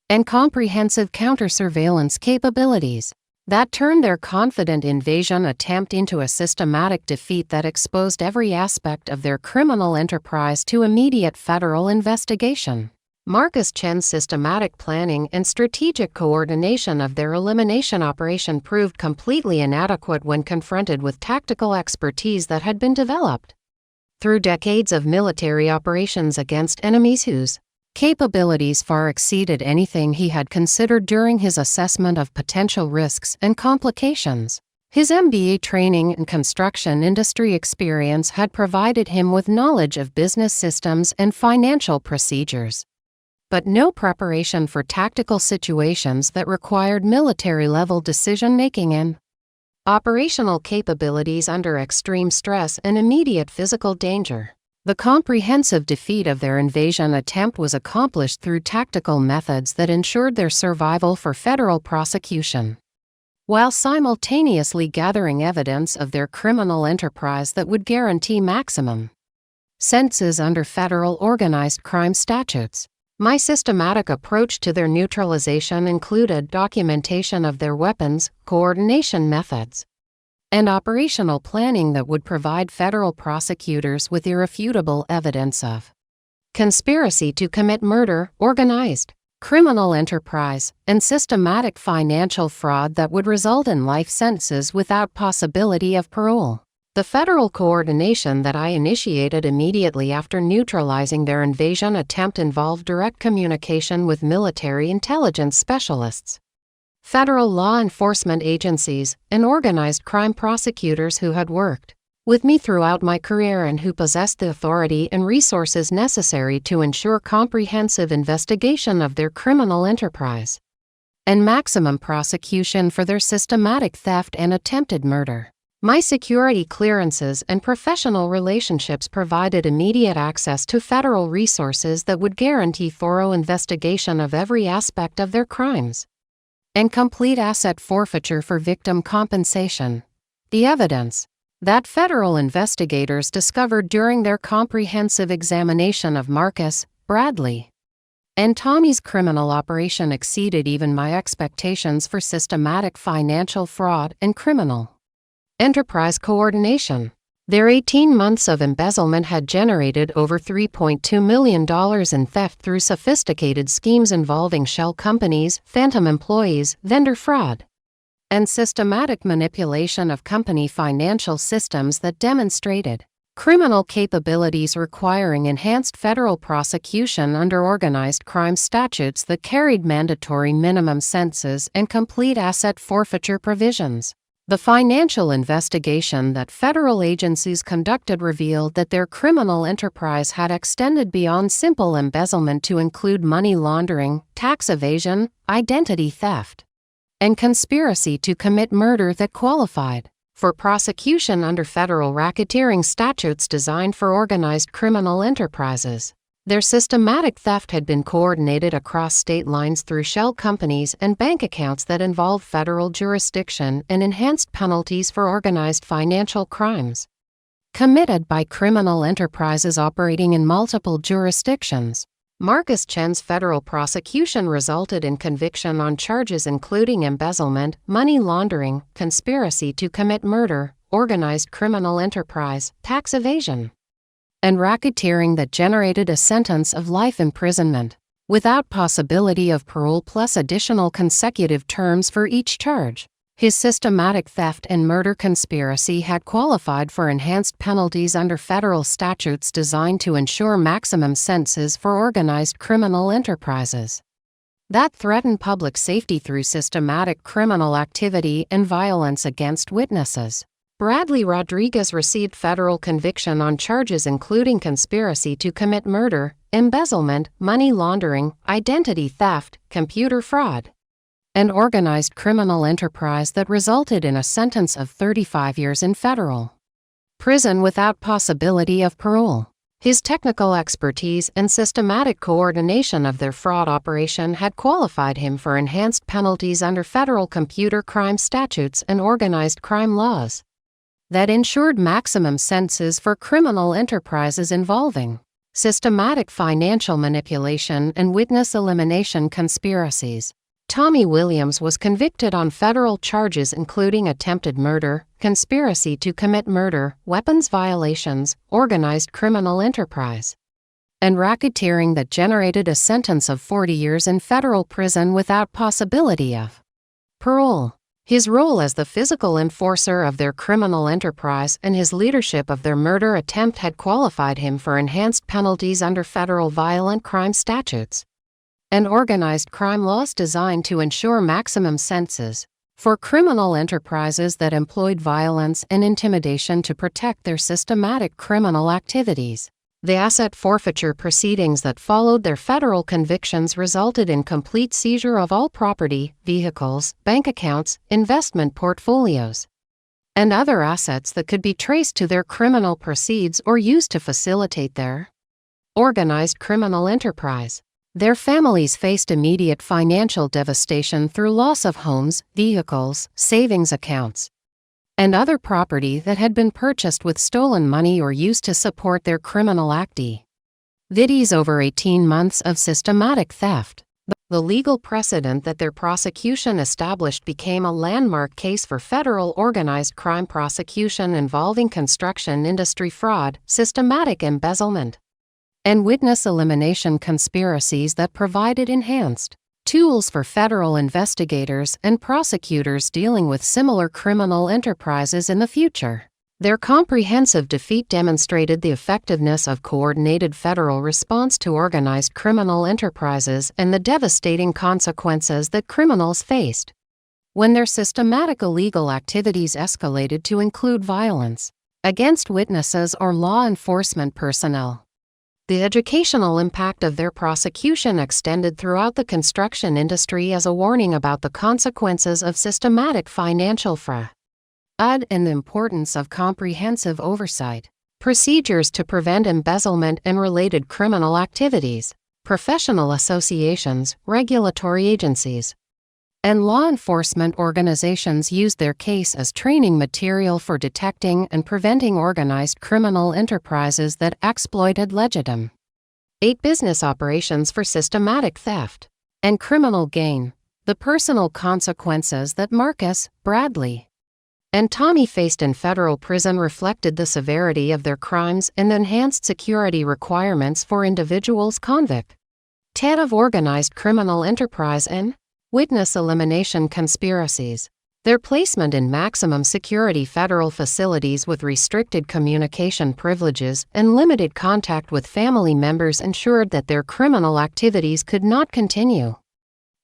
and comprehensive counter-surveillance capabilities that turned their confident invasion attempt into a systematic defeat that exposed every aspect of their criminal enterprise to immediate federal investigation. Marcus Chen's systematic planning and strategic coordination of their elimination operation proved completely inadequate when confronted with tactical expertise that had been developed through decades of military operations against enemies whose capabilities far exceeded anything he had considered during his assessment of potential risks and complications. His MBA training and construction industry experience had provided him with knowledge of business systems and financial procedures, but no preparation for tactical situations that required military-level decision-making and operational capabilities under extreme stress and immediate physical danger. The comprehensive defeat of their invasion attempt was accomplished through tactical methods that ensured their survival for federal prosecution, while simultaneously gathering evidence of their criminal enterprise that would guarantee maximum sentences under federal organized crime statutes. My systematic approach to their neutralization included documentation of their weapons, coordination methods, and operational planning that would provide federal prosecutors with irrefutable evidence of conspiracy to commit murder, organized criminal enterprise, and systematic financial fraud that would result in life sentences without possibility of parole. The federal coordination that I initiated immediately after neutralizing their invasion attempt involved direct communication with military intelligence specialists, federal law enforcement agencies, and organized crime prosecutors who had worked with me throughout my career and who possessed the authority and resources necessary to ensure comprehensive investigation of their criminal enterprise and maximum prosecution for their systematic theft and attempted murder. My security clearances and professional relationships provided immediate access to federal resources that would guarantee thorough investigation of every aspect of their crimes and complete asset forfeiture for victim compensation. The evidence that federal investigators discovered during their comprehensive examination of Marcus, Bradley, and Tommy's criminal operation exceeded even my expectations for systematic financial fraud and criminal enterprise coordination. Their 18 months of embezzlement had generated over $3.2 million in theft through sophisticated schemes involving shell companies, phantom employees, vendor fraud, and systematic manipulation of company financial systems that demonstrated criminal capabilities requiring enhanced federal prosecution under organized crime statutes that carried mandatory minimum sentences and complete asset forfeiture provisions. The financial investigation that federal agencies conducted revealed that their criminal enterprise had extended beyond simple embezzlement to include money laundering, tax evasion, identity theft, and conspiracy to commit murder that qualified for prosecution under federal racketeering statutes designed for organized criminal enterprises. Their systematic theft had been coordinated across state lines through shell companies and bank accounts that involved federal jurisdiction and enhanced penalties for organized financial crimes committed by criminal enterprises operating in multiple jurisdictions. Marcus Chen's federal prosecution resulted in conviction on charges including embezzlement, money laundering, conspiracy to commit murder, organized criminal enterprise, tax evasion, and racketeering that generated a sentence of life imprisonment, without possibility of parole plus additional consecutive terms for each charge. His systematic theft and murder conspiracy had qualified for enhanced penalties under federal statutes designed to ensure maximum sentences for organized criminal enterprises that threaten public safety through systematic criminal activity and violence against witnesses. Bradley Rodriguez received federal conviction on charges including conspiracy to commit murder, embezzlement, money laundering, identity theft, computer fraud, and organized criminal enterprise that resulted in a sentence of 35 years in federal prison without possibility of parole. His technical expertise and systematic coordination of their fraud operation had qualified him for enhanced penalties under federal computer crime statutes and organized crime laws that ensured maximum sentences for criminal enterprises involving systematic financial manipulation and witness elimination conspiracies. Tommy Williams was convicted on federal charges including attempted murder, conspiracy to commit murder, weapons violations, organized criminal enterprise, and racketeering that generated a sentence of 40 years in federal prison without possibility of parole. His role as the physical enforcer of their criminal enterprise and his leadership of their murder attempt had qualified him for enhanced penalties under federal violent crime statutes and organized crime laws designed to ensure maximum sentences for criminal enterprises that employed violence and intimidation to protect their systematic criminal activities. The asset forfeiture proceedings that followed their federal convictions resulted in complete seizure of all property, vehicles, bank accounts, investment portfolios, and other assets that could be traced to their criminal proceeds or used to facilitate their organized criminal enterprise. Their families faced immediate financial devastation through loss of homes, vehicles, savings accounts, and other property that had been purchased with stolen money or used to support their criminal activities over 18 months of systematic theft. The legal precedent that their prosecution established became a landmark case for federal organized crime prosecution involving construction industry fraud, systematic embezzlement, and witness elimination conspiracies that provided enhanced tools for federal investigators and prosecutors dealing with similar criminal enterprises in the future. Their comprehensive defeat demonstrated the effectiveness of coordinated federal response to organized criminal enterprises and the devastating consequences that criminals faced when their systematic illegal activities escalated to include violence against witnesses or law enforcement personnel. The educational impact of their prosecution extended throughout the construction industry as a warning about the consequences of systematic financial fraud and the importance of comprehensive oversight, procedures to prevent embezzlement and related criminal activities. Professional associations, regulatory agencies, and law enforcement organizations used their case as training material for detecting and preventing organized criminal enterprises that exploited legitimate business operations for systematic theft and criminal gain. The personal consequences that Marcus, Bradley, and Tommy faced in federal prison reflected the severity of their crimes and the enhanced security requirements for individuals convicted of organized criminal enterprise and witness elimination conspiracies. Their placement in maximum security federal facilities with restricted communication privileges and limited contact with family members ensured that their criminal activities could not continue,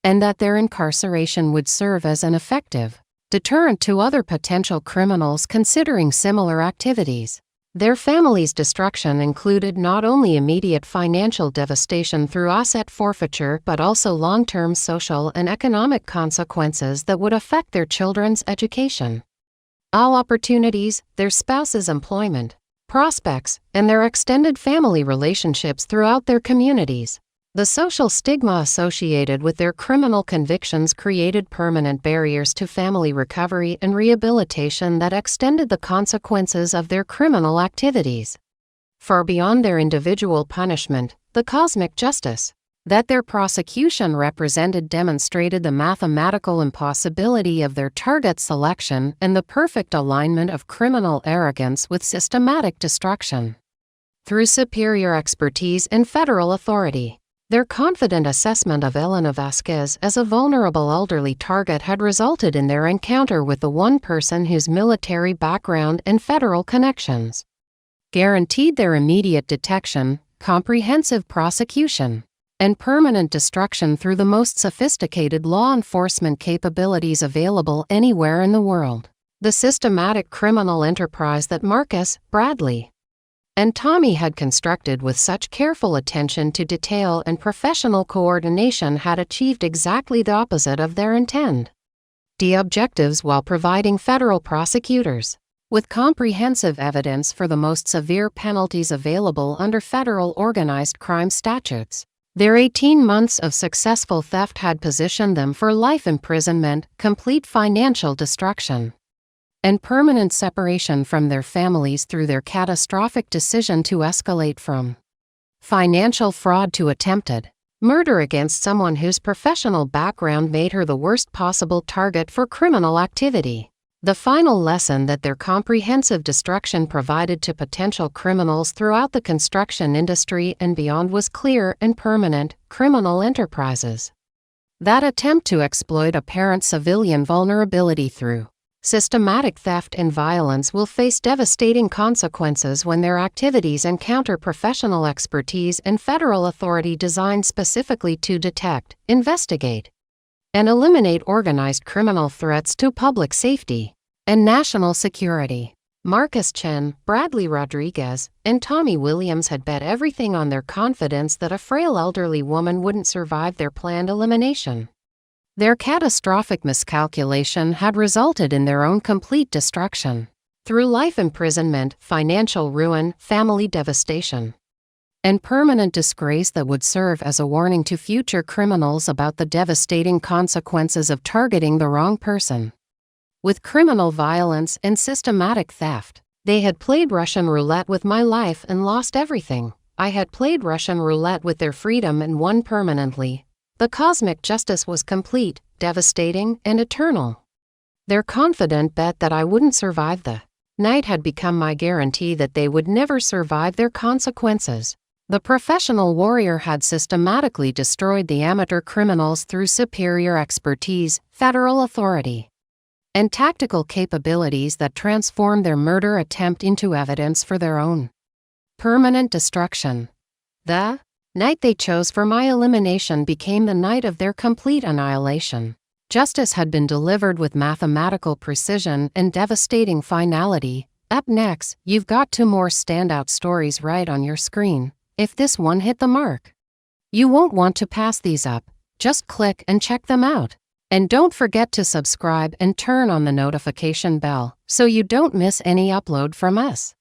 and that their incarceration would serve as an effective deterrent to other potential criminals considering similar activities. Their family's destruction included not only immediate financial devastation through asset forfeiture but also long-term social and economic consequences that would affect their children's education, all opportunities, their spouse's employment prospects, and their extended family relationships throughout their communities. The social stigma associated with their criminal convictions created permanent barriers to family recovery and rehabilitation that extended the consequences of their criminal activities far beyond their individual punishment. The cosmic justice that their prosecution represented demonstrated the mathematical impossibility of their target selection and the perfect alignment of criminal arrogance with systematic destruction. Through superior expertise and federal authority, Their confident assessment of Elena Vasquez as a vulnerable elderly target had resulted in their encounter with the one person whose military background and federal connections guaranteed their immediate detection, comprehensive prosecution, and permanent destruction through the most sophisticated law enforcement capabilities available anywhere in the world. The systematic criminal enterprise that Marcus, Bradley, and Tommy had constructed with such careful attention to detail and professional coordination had achieved exactly the opposite of their intended objectives while providing federal prosecutors with comprehensive evidence for the most severe penalties available under federal organized crime statutes. Their 18 months of successful theft had positioned them for life imprisonment, complete financial destruction, and permanent separation from their families through their catastrophic decision to escalate from financial fraud to attempted murder against someone whose professional background made her the worst possible target for criminal activity. The final lesson that their comprehensive destruction provided to potential criminals throughout the construction industry and beyond was clear and permanent: criminal enterprises that attempt to exploit apparent civilian vulnerability through systematic theft and violence will face devastating consequences when their activities encounter professional expertise and federal authority designed specifically to detect, investigate, and eliminate organized criminal threats to public safety and national security. Marcus Chen, Bradley Rodriguez, and Tommy Williams had bet everything on their confidence that a frail elderly woman wouldn't survive their planned elimination. Their catastrophic miscalculation had resulted in their own complete destruction through life imprisonment, financial ruin, family devastation, and permanent disgrace that would serve as a warning to future criminals about the devastating consequences of targeting the wrong person. With criminal violence and systematic theft, they had played Russian roulette with my life and lost everything. I had played Russian roulette with their freedom and won permanently. The cosmic justice was complete, devastating, and eternal. Their confident bet that I wouldn't survive the night had become my guarantee that they would never survive their consequences. The professional warrior had systematically destroyed the amateur criminals through superior expertise, federal authority, and tactical capabilities that transformed their murder attempt into evidence for their own permanent destruction. The night they chose for my elimination became the night of their complete annihilation. Justice had been delivered with mathematical precision and devastating finality. Up next, you've got two more standout stories right on your screen. If this one hit the mark, you won't want to pass these up. Just click and check them out. And don't forget to subscribe and turn on the notification bell so you don't miss any upload from us.